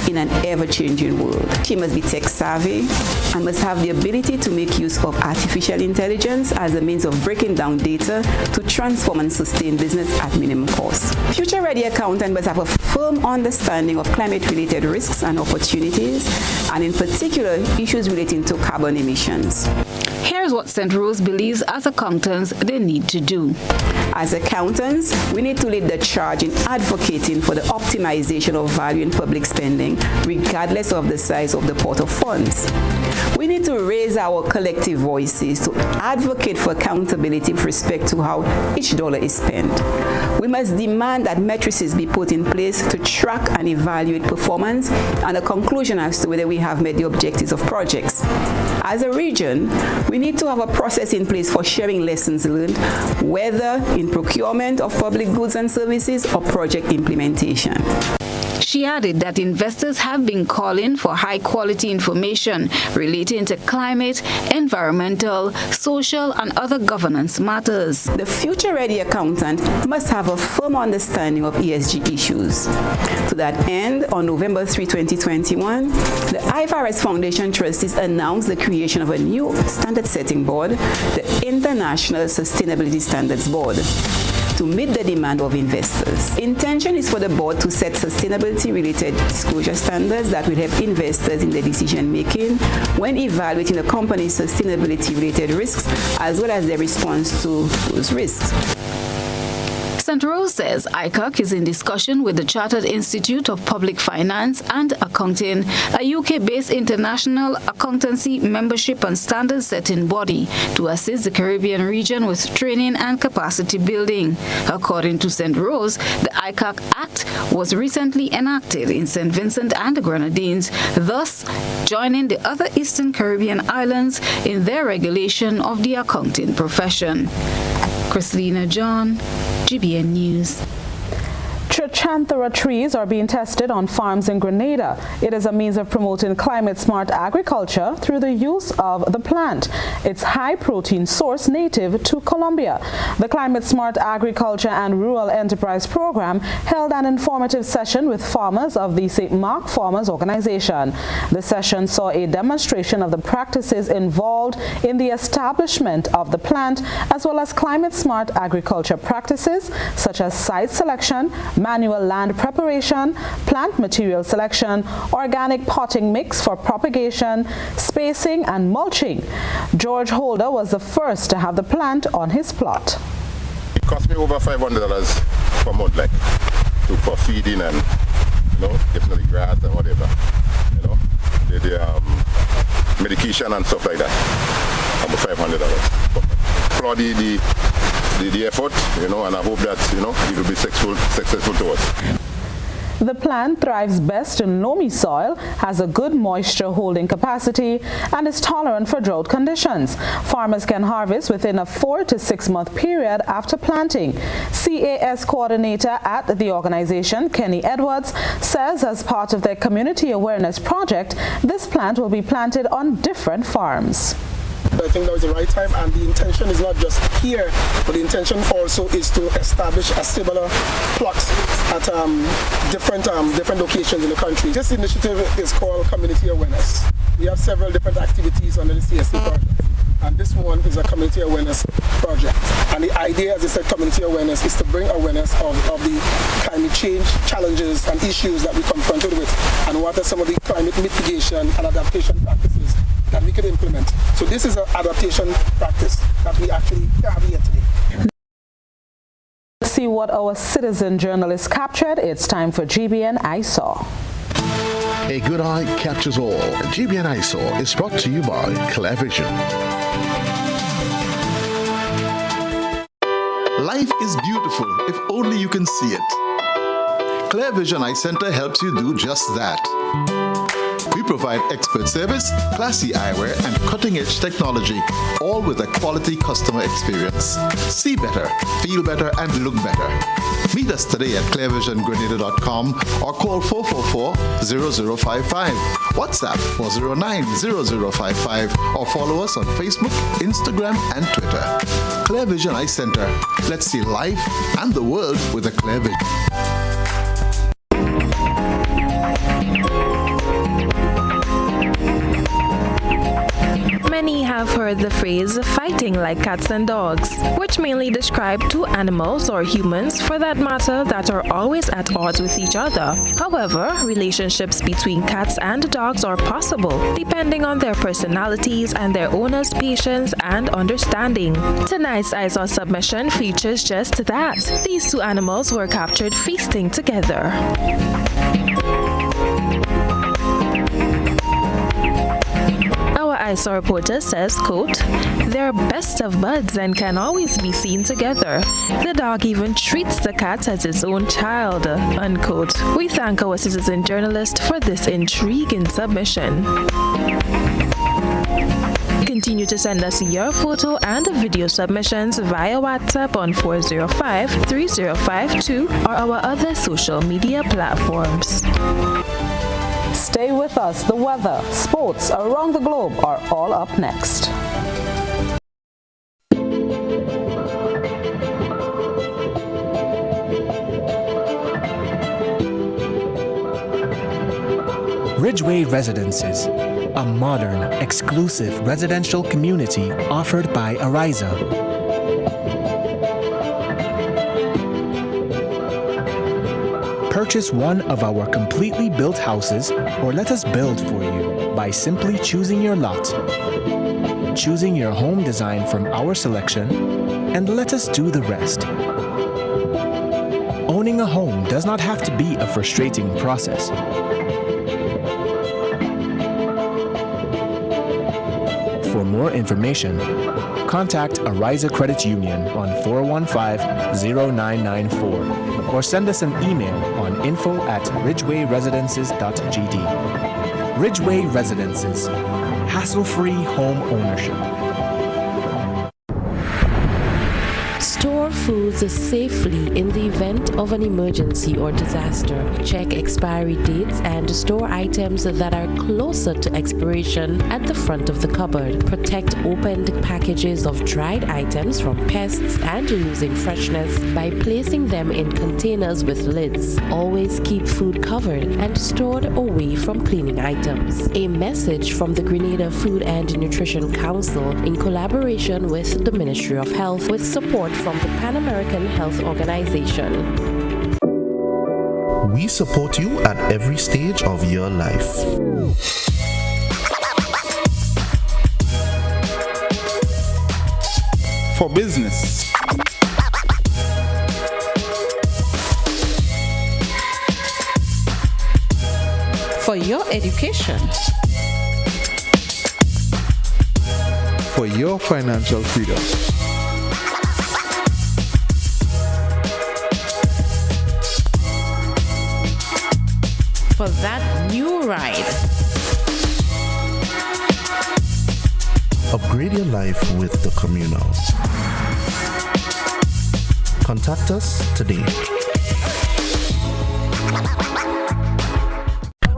in an ever-changing world. She must be tech-savvy and must have the ability to make use of artificial intelligence as a means of breaking down data to transform and sustain business at minimum cost. Future-ready accountant must have a firm understanding of climate-related risks and opportunities, and in particular, issues relating to carbon emissions. Here's what St. Rose believes as accountants they need to do. As accountants, we need to lead the charge in advocating for the optimization of value in public spending, regardless of the size of the pot of funds. We need to raise our collective voices to advocate for accountability with respect to how each dollar is spent. We must demand that matrices be put in place to track and evaluate performance and a conclusion as to whether we have met the objectives of projects. As a region, we need to have a process in place for sharing lessons learned, whether in procurement of public goods and services or project implementation. She added that investors have been calling for high-quality information relating to climate, environmental, social, and other governance matters. The future-ready accountant must have a firm understanding of ESG issues. To that end, on November 3, 2021, the IFRS Foundation trustees announced the creation of a new standard-setting board, the International Sustainability Standards Board, to meet the demand of investors. Intention is for the board to set sustainability-related disclosure standards that will help investors in their decision-making when evaluating the company's sustainability-related risks, as well as their response to those risks. St. Rose says ICAC is in discussion with the Chartered Institute of Public Finance and Accounting, a UK-based international accountancy membership and standard-setting body, to assist the Caribbean region with training and capacity building. According to St. Rose, the ICAC Act was recently enacted in St. Vincent and the Grenadines, thus joining the other Eastern Caribbean islands in their regulation of the accounting profession. Christina John, GBN News. Chantara trees are being tested on farms in Grenada. It is a means of promoting climate-smart agriculture through the use of the plant. It's high-protein source native to Colombia. The Climate-Smart Agriculture and Rural Enterprise Program held an informative session with farmers of the St. Mark Farmers Organization. The session saw a demonstration of the practices involved in the establishment of the plant, as well as climate-smart agriculture practices such as site selection, manual land preparation, plant material selection, organic potting mix for propagation, spacing, and mulching. George Holder was the first to have the plant on his plot. It cost me over $500 per month, for feeding and, getting the grass and whatever, the medication and stuff like that. About $500. Applaud the effort, and I hope that, it will be successful to us. The plant thrives best in loamy soil, has a good moisture holding capacity, and is tolerant for drought conditions. Farmers can harvest within a 4 to 6 month period after planting. CAS coordinator at the organization, Kenny Edwards, says as part of their community awareness project, this plant will be planted on different farms. I think that was the right time, and the intention is not just here, but the intention also is to establish a similar plots at different locations in the country. This initiative is called Community Awareness. We have several different activities under the CSC project, and this one is a community awareness project. And the idea, as I said, community awareness, is to bring awareness of the climate change challenges and issues that we're confronted with, and what are some of the climate mitigation and adaptation practices that we could implement. So this is an adaptation practice that we actually have here today. Let's see what our citizen journalist captured. It's time for GBN I Saw. A good eye catches all. GBN Eyesore is brought to you by ClearVision. Life is beautiful if only you can see it. ClearVision Eye Center helps you do just that. We provide expert service, classy eyewear, and cutting-edge technology, all with a quality customer experience. See better, feel better, and look better. Meet us today at clearvisiongrenada.com or call 444-0055, WhatsApp 409-0055, or follow us on Facebook, Instagram, and Twitter. ClearVision Eye Center. Let's see life and the world with a clear vision. Many have heard the phrase fighting like cats and dogs, which mainly describe two animals or humans for that matter that are always at odds with each other. However, relationships between cats and dogs are possible depending on their personalities and their owners' patience and understanding. Tonight's Eyes on Submission features just that. These two animals were captured feasting together. Eyesore reporter says, quote, "They're best of buds and can always be seen together. The dog even treats the cat as his own child," unquote. We thank our citizen journalist for this intriguing submission. Continue to send us your photo and video submissions via WhatsApp on 405-3052 or our other social media platforms. Stay with us. The weather, sports around the globe are all up next. Ridgeway Residences, a modern, exclusive residential community offered by Ariza. Purchase one of our completely built houses or let us build for you by simply choosing your lot, choosing your home design from our selection, and let us do the rest. Owning a home does not have to be a frustrating process. For more information, contact Ariza Credit Union on 415-0994 or send us an email on info@ridgewayresidences.gd. Ridgeway Residences, hassle-free home ownership. Store foods safely in the event of an emergency or disaster. Check expiry dates and store items that are closer to expiration at the front of the cupboard. Protect opened packages of dried items from pests and losing freshness by placing them in containers with lids. Always keep food covered and stored away from cleaning items. A message from the Grenada Food and Nutrition Council in collaboration with the Ministry of Health with support from the Pan American Health Organization. We support you at every stage of your life. For business, for your education, for your financial freedom, for that new ride. Upgrade your life with the Communal. Contact us today.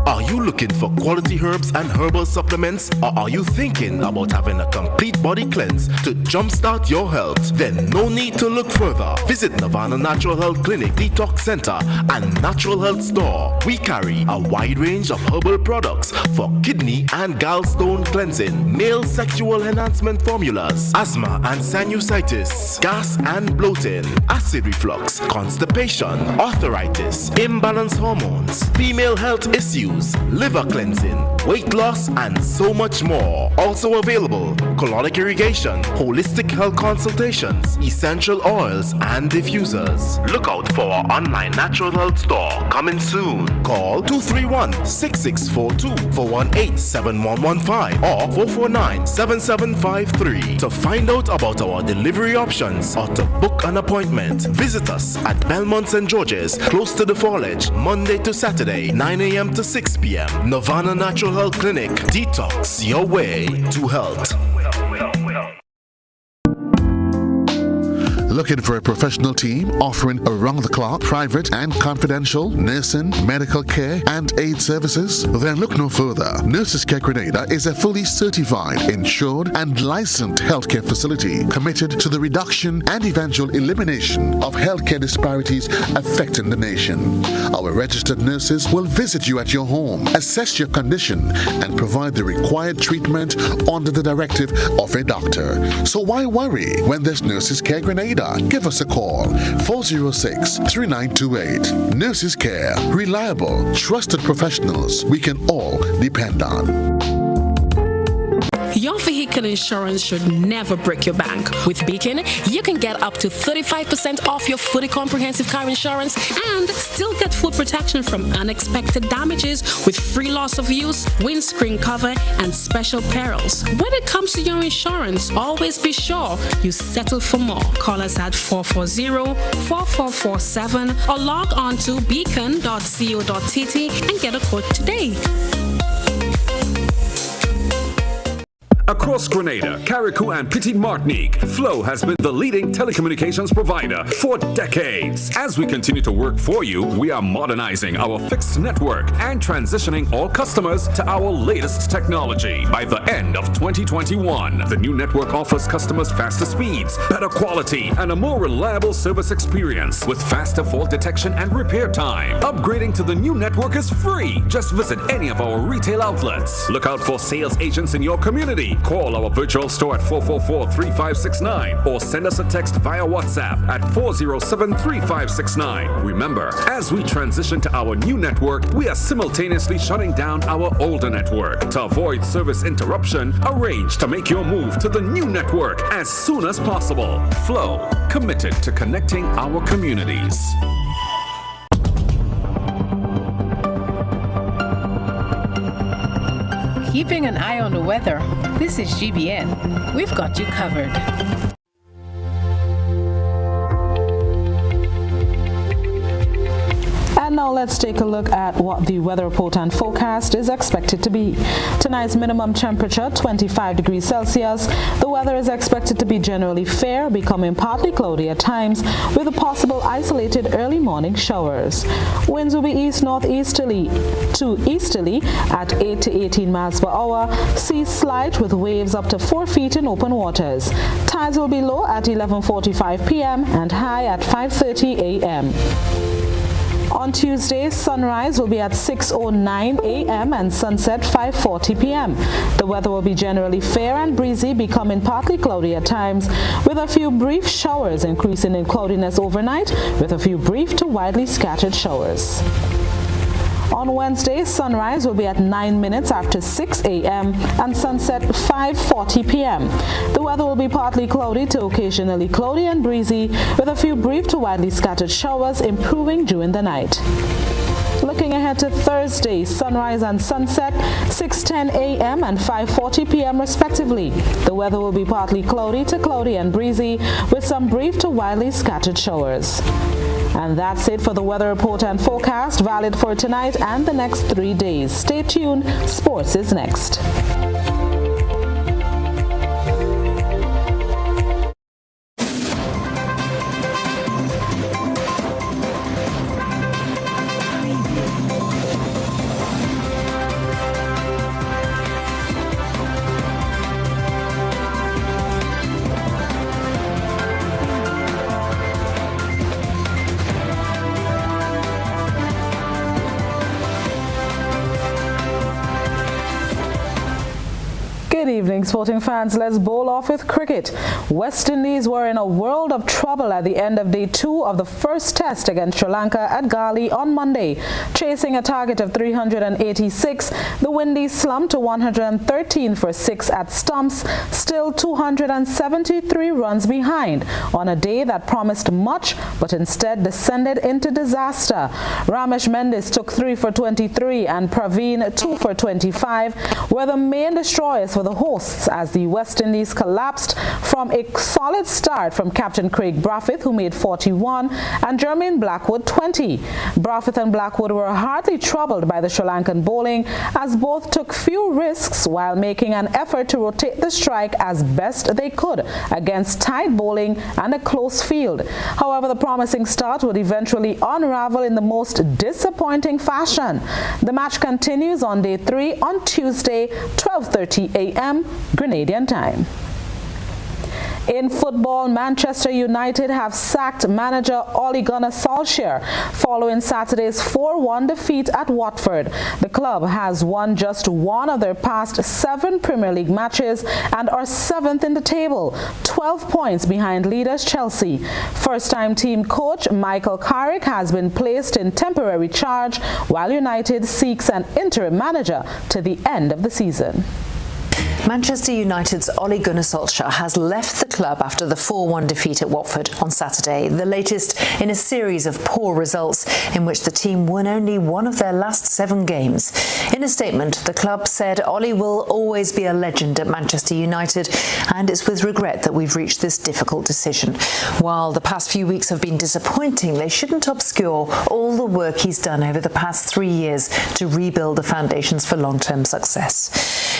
Are you looking for quality herbs and herbal supplements, or are you thinking about having a complete body cleanse to jumpstart your health? Then no need to look further. Visit Nirvana Natural Health Clinic, Detox Center, and Natural Health Store. We carry a wide range of herbal products for kidney and gallstone cleansing, male sexual enhancement formulas, asthma and sinusitis, gas and bloating, acid reflux, constipation, arthritis, imbalanced hormones, female health issues, issues, liver cleansing, weight loss, and so much more. Also available, colonic irrigation, holistic health consultations, essential oils, and diffusers. Look out for our online natural health store coming soon. Call 231-6642 418-7115 or 449-7753 to find out about our delivery options or to book an appointment. Visit us at Belmont St. George's, close to the Foliage, Monday to Saturday, 9 a.m. to 6 p.m. Nirvana Natural Health Clinic. Detox your way to health. Looking for a professional team offering around-the-clock, private and confidential nursing, medical care, and aid services? Then look no further. Nurses Care Grenada is a fully certified, insured, and licensed healthcare facility committed to the reduction and eventual elimination of healthcare disparities affecting the nation. Our registered nurses will visit you at your home, assess your condition, and provide the required treatment under the directive of a doctor. So why worry when there's Nurses Care Grenada? Give us a call, 406-3928. Nurses Care, reliable, trusted professionals we can all depend on. Your vehicle insurance should never break your bank. With Beacon, you can get up to 35% off your fully comprehensive car insurance and still get full protection from unexpected damages with free loss of use, windscreen cover, and special perils. When it comes to your insurance, always be sure you settle for more. Call us at 440-4447 or log on to beacon.co.tt and get a quote today. Across Grenada, Carriacou, and Petite Martinique, Flow has been the leading telecommunications provider for decades. As we continue to work for you, we are modernizing our fixed network and transitioning all customers to our latest technology. By the end of 2021, the new network offers customers faster speeds, better quality, and a more reliable service experience with faster fault detection and repair time. Upgrading to the new network is free. Just visit any of our retail outlets. Look out for sales agents in your community. Call our virtual store at 444-3569 or send us a text via WhatsApp at 407-3569. Remember, as we transition to our new network, we are simultaneously shutting down our older network. To avoid service interruption, arrange to make your move to the new network as soon as possible. Flow, committed to connecting our communities. Keeping an eye on the weather. This is GBN. We've got you covered. And now let's take a look at what the weather report and forecast is expected to be. Tonight's minimum temperature, 25 degrees Celsius. The weather is expected to be generally fair, becoming partly cloudy at times, with a possible isolated early morning showers. Winds will be east-northeasterly to easterly at 8 to 18 miles per hour. Seas slight with waves up to 4 feet in open waters. Tides will be low at 11:45 p.m. and high at 5:30 a.m. On Tuesday, sunrise will be at 6:09 a.m. and sunset 5:40 p.m. The weather will be generally fair and breezy, becoming partly cloudy at times, with a few brief showers increasing in cloudiness overnight, with a few brief to widely scattered showers. On Wednesday, sunrise will be at 9 minutes after 6 a.m. and sunset 5:40 p.m. The weather will be partly cloudy to occasionally cloudy and breezy, with a few brief to widely scattered showers improving during the night. Looking ahead to Thursday, sunrise and sunset 6:10 a.m. and 5:40 p.m. respectively. The weather will be partly cloudy to cloudy and breezy, with some brief to widely scattered showers. And that's it for the weather report and forecast, valid for tonight and the next 3 days. Stay tuned. Sports is next. evening, sporting fans. Let's bowl off with cricket. West Indies were in a world of trouble at the end of day 2 of the first test against Sri Lanka at Gali on Monday. Chasing a target of 386, the Windies slumped to 113 for 6 at stumps, still 273 runs behind on a day that promised much but instead descended into disaster. Ramesh Mendis took 3 for 23 and Praveen 2 for 25 were the main destroyers for the hosts as the West Indies collapsed from a solid start from captain Craig Brathwaite, who made 41, and Jermaine Blackwood 20. Brathwaite and Blackwood were hardly troubled by the Sri Lankan bowling as both took few risks while making an effort to rotate the strike as best they could against tight bowling and a close field. However, the promising start would eventually unravel in the most disappointing fashion. The match continues on day 3 on Tuesday, 12:30 a.m. Grenadian time. In football, Manchester United have sacked manager Ole Gunnar Solskjaer following Saturday's 4-1 defeat at Watford. The club has won just one of their past 7 Premier League matches and are 7th in the table, 12 points behind leaders Chelsea. First-time team coach Michael Carrick has been placed in temporary charge while United seeks an interim manager to the end of the season. Manchester United's Ole Gunnar Solskjaer has left the club after the 4-1 defeat at Watford on Saturday, the latest in a series of poor results in which the team won only one of their last 7 games. In a statement, the club said Ole will always be a legend at Manchester United, and it's with regret that we've reached this difficult decision. While the past few weeks have been disappointing, they shouldn't obscure all the work he's done over the past 3 years to rebuild the foundations for long-term success.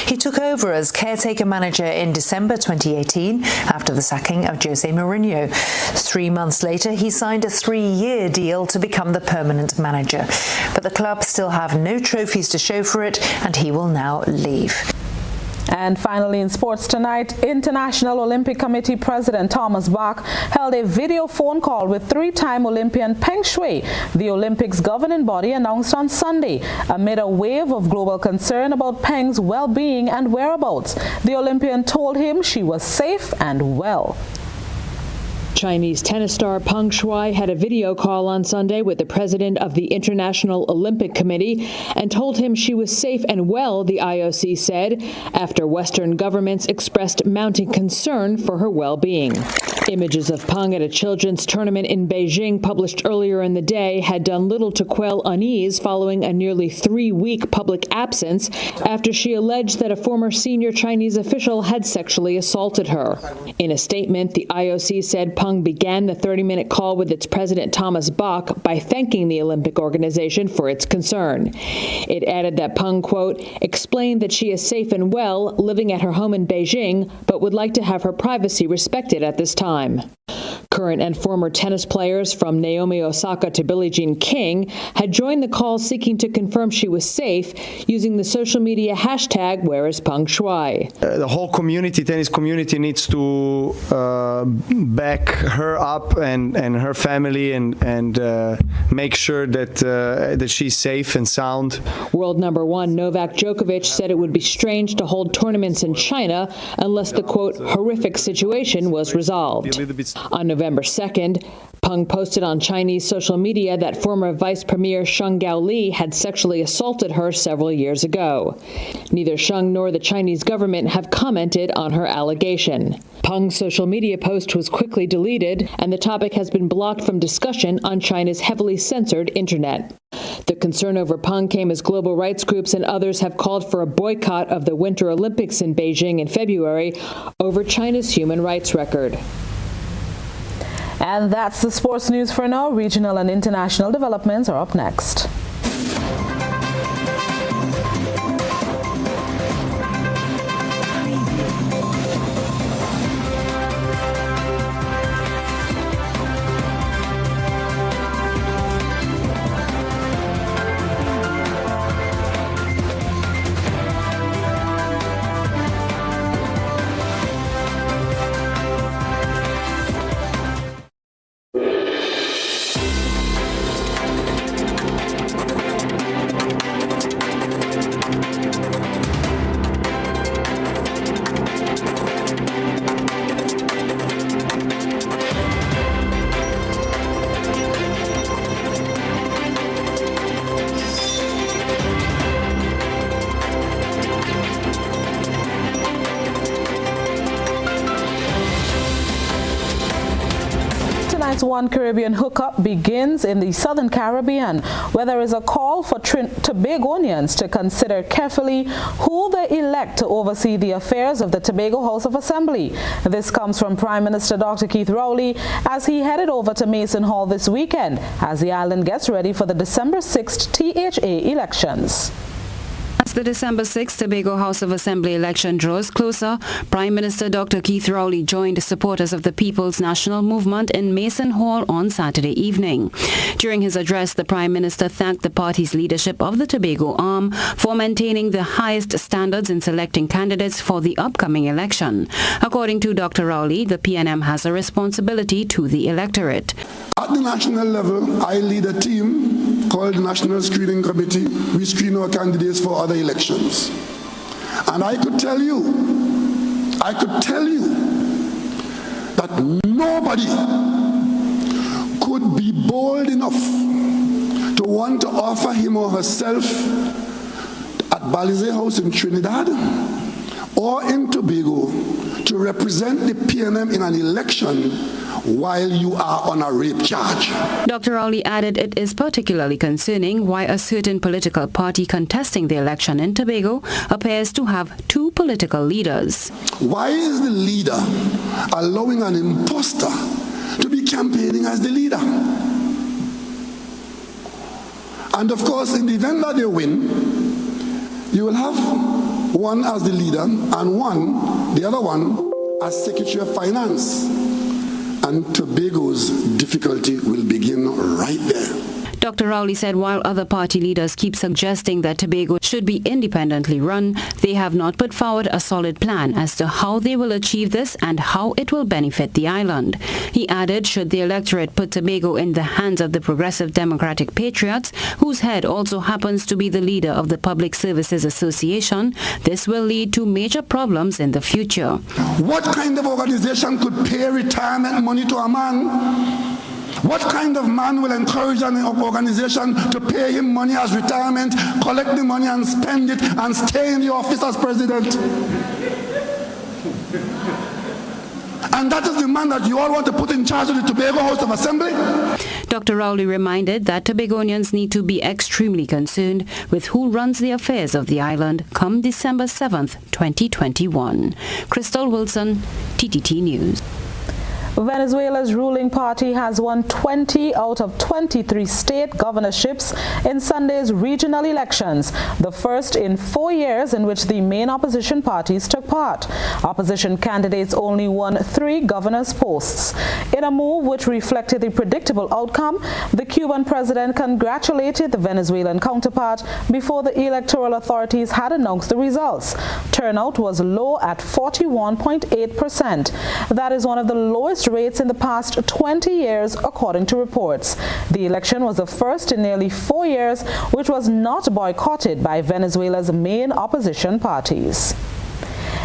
He took over as caretaker manager in December 2018 after the sacking of Jose Mourinho. 3 months later, he signed a 3-year deal to become the permanent manager. But the club still have no trophies to show for it, and he will now leave. And finally, in sports tonight, International Olympic Committee President Thomas Bach held a video phone call with 3-time Olympian Peng Shuai, the Olympics governing body announced on Sunday, amid a wave of global concern about Peng's well-being and whereabouts. The Olympian told him she was safe and well. Chinese tennis star Peng Shuai had a video call on Sunday with the president of the International Olympic Committee and told him she was safe and well, the IOC said, after Western governments expressed mounting concern for her well-being. Images of Peng at a children's tournament in Beijing published earlier in the day had done little to quell unease following a nearly 3-week public absence after she alleged that a former senior Chinese official had sexually assaulted her. In a statement, the IOC said Peng began the 30-minute call with its president Thomas Bach by thanking the Olympic organization for its concern. It added that Peng, quote, explained that she is safe and well, living at her home in Beijing, but would like to have her privacy respected at this time. Current and former tennis players from Naomi Osaka to Billie Jean King had joined the call seeking to confirm she was safe using the social media hashtag #WhereIsPengShuai. The whole community, tennis community, needs to back her up and her family and make sure that she's safe and sound. World number 1 Novak Djokovic said it would be strange to hold tournaments in China unless the, quote, horrific situation was resolved. On November 2nd, Peng posted on Chinese social media that former Vice Premier Sheng Gaoli had sexually assaulted her several years ago. Neither Sheng nor the Chinese government have commented on her allegation. Peng's social media post was quickly deleted, and the topic has been blocked from discussion on China's heavily censored internet. The concern over Peng came as global rights groups and others have called for a boycott of the Winter Olympics in Beijing in February over China's human rights record. And that's the sports news for now. Regional and international developments are up next. Tonight's One Caribbean hookup begins in the Southern Caribbean, where there is a call for Tobagonians to consider carefully who they elect to oversee the affairs of the Tobago House of Assembly. This comes from Prime Minister Dr. Keith Rowley as he headed over to Mason Hall this weekend as the island gets ready for the December 6th THA elections. As the December 6th Tobago House of Assembly election draws closer, Prime Minister Dr. Keith Rowley joined supporters of the People's National Movement in Mason Hall on Saturday evening. During his address, the Prime Minister thanked the party's leadership of the Tobago arm for maintaining the highest standards in selecting candidates for the upcoming election. According to Dr. Rowley, the PNM has a responsibility to the electorate. At the national level, I lead a team called the National Screening Committee. We screen our candidates for other elections. And I could tell you that nobody could be bold enough to want to offer him or herself at Balizé House in Trinidad or in Tobago to represent the PNM in an election while you are on a rape charge. Dr. Rowley added it is particularly concerning why a certain political party contesting the election in Tobago appears to have two political leaders. Why is the leader allowing an imposter to be campaigning as the leader? And of course, in the event that they win, you will have one as the leader and the other one as Secretary of Finance. And Tobago's difficulty will begin right there. Dr. Rowley said while other party leaders keep suggesting that Tobago should be independently run, they have not put forward a solid plan as to how they will achieve this and how it will benefit the island. He added, should the electorate put Tobago in the hands of the Progressive Democratic Patriots, whose head also happens to be the leader of the Public Services Association, this will lead to major problems in the future. What kind of organization could pay retirement money to a man? What kind of man will encourage an organization to pay him money as retirement, collect the money and spend it and stay in the office as president? And that is the man that you all want to put in charge of the Tobago House of Assembly? Dr. Rowley reminded that Tobagonians need to be extremely concerned with who runs the affairs of the island come December 7th, 2021. Crystal Wilson, TTT News. Venezuela's ruling party has won 20 out of 23 state governorships in Sunday's regional elections, the first in 4 years in which the main opposition parties took part. Opposition candidates only won 3 governors' posts. In a move which reflected the predictable outcome, the Cuban president congratulated the Venezuelan counterpart before the electoral authorities had announced the results. Turnout was low at 41.8%. That is one of the lowest rates in the past 20 years, according to reports. The election was the first in nearly 4 years which was not boycotted by Venezuela's main opposition parties.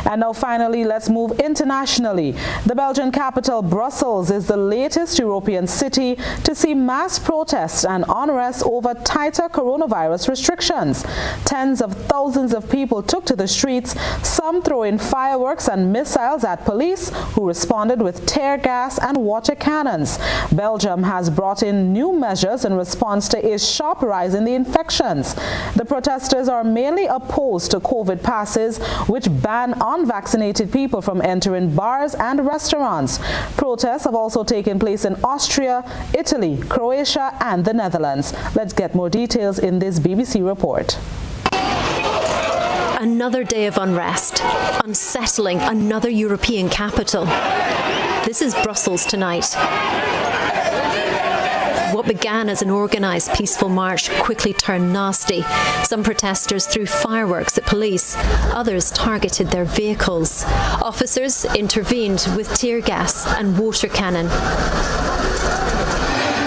And now finally, let's move internationally. The Belgian capital, Brussels, is the latest European city to see mass protests and unrest over tighter coronavirus restrictions. Tens of thousands of people took to the streets, some throwing fireworks and missiles at police, who responded with tear gas and water cannons. Belgium has brought in new measures in response to a sharp rise in the infections. The protesters are mainly opposed to COVID passes, which ban unvaccinated people from entering bars and restaurants. Protests have also taken place in Austria, Italy, Croatia, and the Netherlands. Let's get more details in this BBC report. Another day of unrest, unsettling another European capital. This is Brussels tonight. What began as an organised peaceful march quickly turned nasty. Some protesters threw fireworks at police. Others targeted their vehicles. Officers intervened with tear gas and water cannon.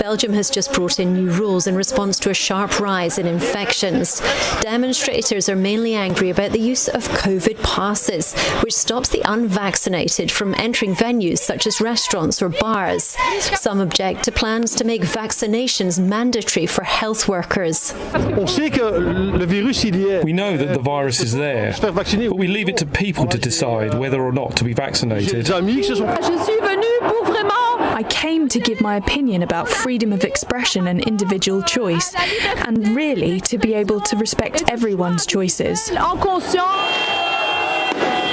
Belgium has just brought in new rules in response to a sharp rise in infections. Demonstrators are mainly angry about the use of COVID passes, which stops the unvaccinated from entering venues such as restaurants or bars. Some object to plans to make vaccinations mandatory for health workers. We know that the virus is there, but we leave it to people to decide whether or not to be vaccinated. I I came to give my opinion about freedom of expression and individual choice, and really to be able to respect everyone's choices.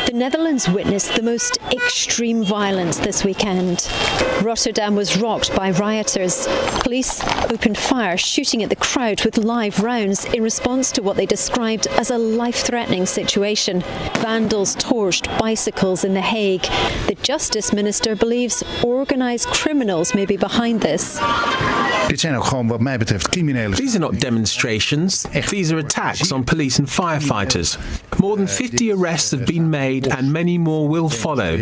The Netherlands witnessed the most extreme violence this weekend. Rotterdam was rocked by rioters. Police opened fire, shooting at the crowd with live rounds in response to what they described as a life-threatening situation. Vandals torched bicycles in The Hague. The Justice Minister believes organised criminals may be behind this. These are not demonstrations. These are attacks on police and firefighters. More than 50 arrests have been made and many more will follow.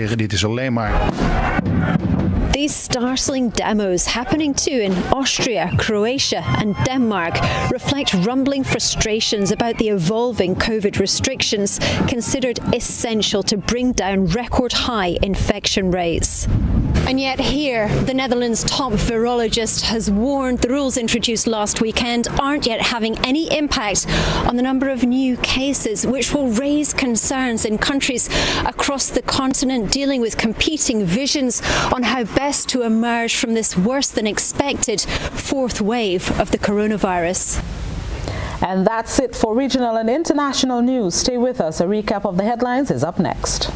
These startling demos, happening too in Austria, Croatia and Denmark, reflect rumbling frustrations about the evolving COVID restrictions considered essential to bring down record-high infection rates. And yet here, the Netherlands' top virologist has warned the rules introduced last weekend aren't yet having any impact on the number of new cases, which will raise concerns in countries across the continent dealing with competing visions on how best to emerge from this worse than expected fourth wave of the coronavirus. And that's it for regional and international news. Stay with us. A recap of the headlines is up next.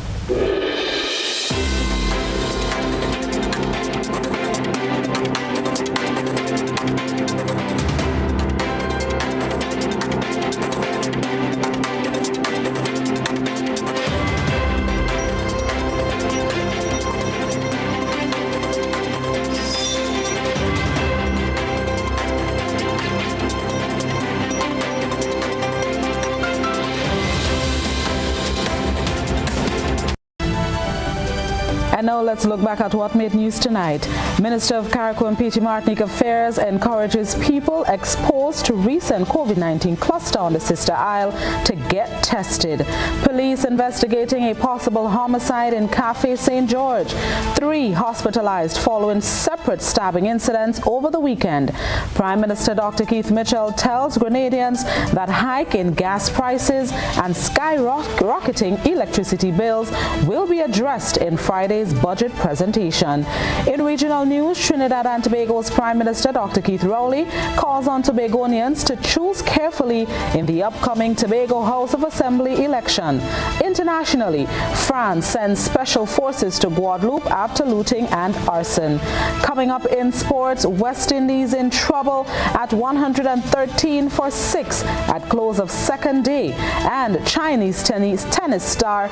And now let's look back at what made news tonight. Minister of Carriacou and Petite Martinique Affairs encourages people exposed to recent COVID-19 cluster on the Sister Isle to get tested. Police investigating a possible homicide in Café St. George. 3 hospitalized following separate stabbing incidents over the weekend. Prime Minister Dr. Keith Mitchell tells Grenadians that hike in gas prices and skyrocketing electricity bills will be addressed in Friday's budget presentation. In regional news, Trinidad and Tobago's Prime Minister Dr. Keith Rowley calls on Tobagonians to choose carefully in the upcoming Tobago House of Assembly election. Internationally, France sends special forces to Guadeloupe after looting and arson. Coming up in sports, West Indies in trouble at 113-6 at close of second day, and Chinese tennis star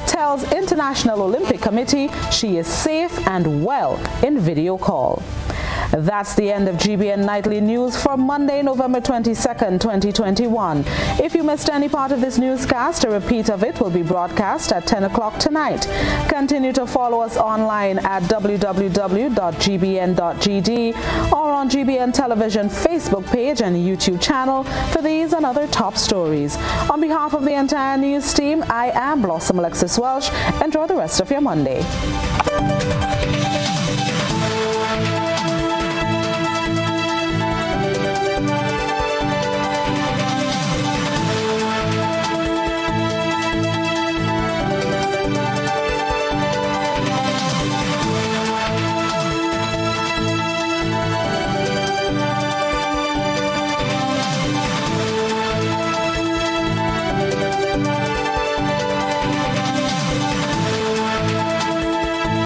tells International Olympic Committee she is safe and well in video call. That's the end of GBN Nightly News for Monday, November 22nd, 2021. If you missed any part of this newscast, a repeat of it will be broadcast at 10 o'clock tonight. Continue to follow us online at www.gbn.gd or on GBN Television Facebook page and YouTube channel for these and other top stories. On behalf of the entire news team, I am Blossom Alexis Welsh. Enjoy the rest of your Monday.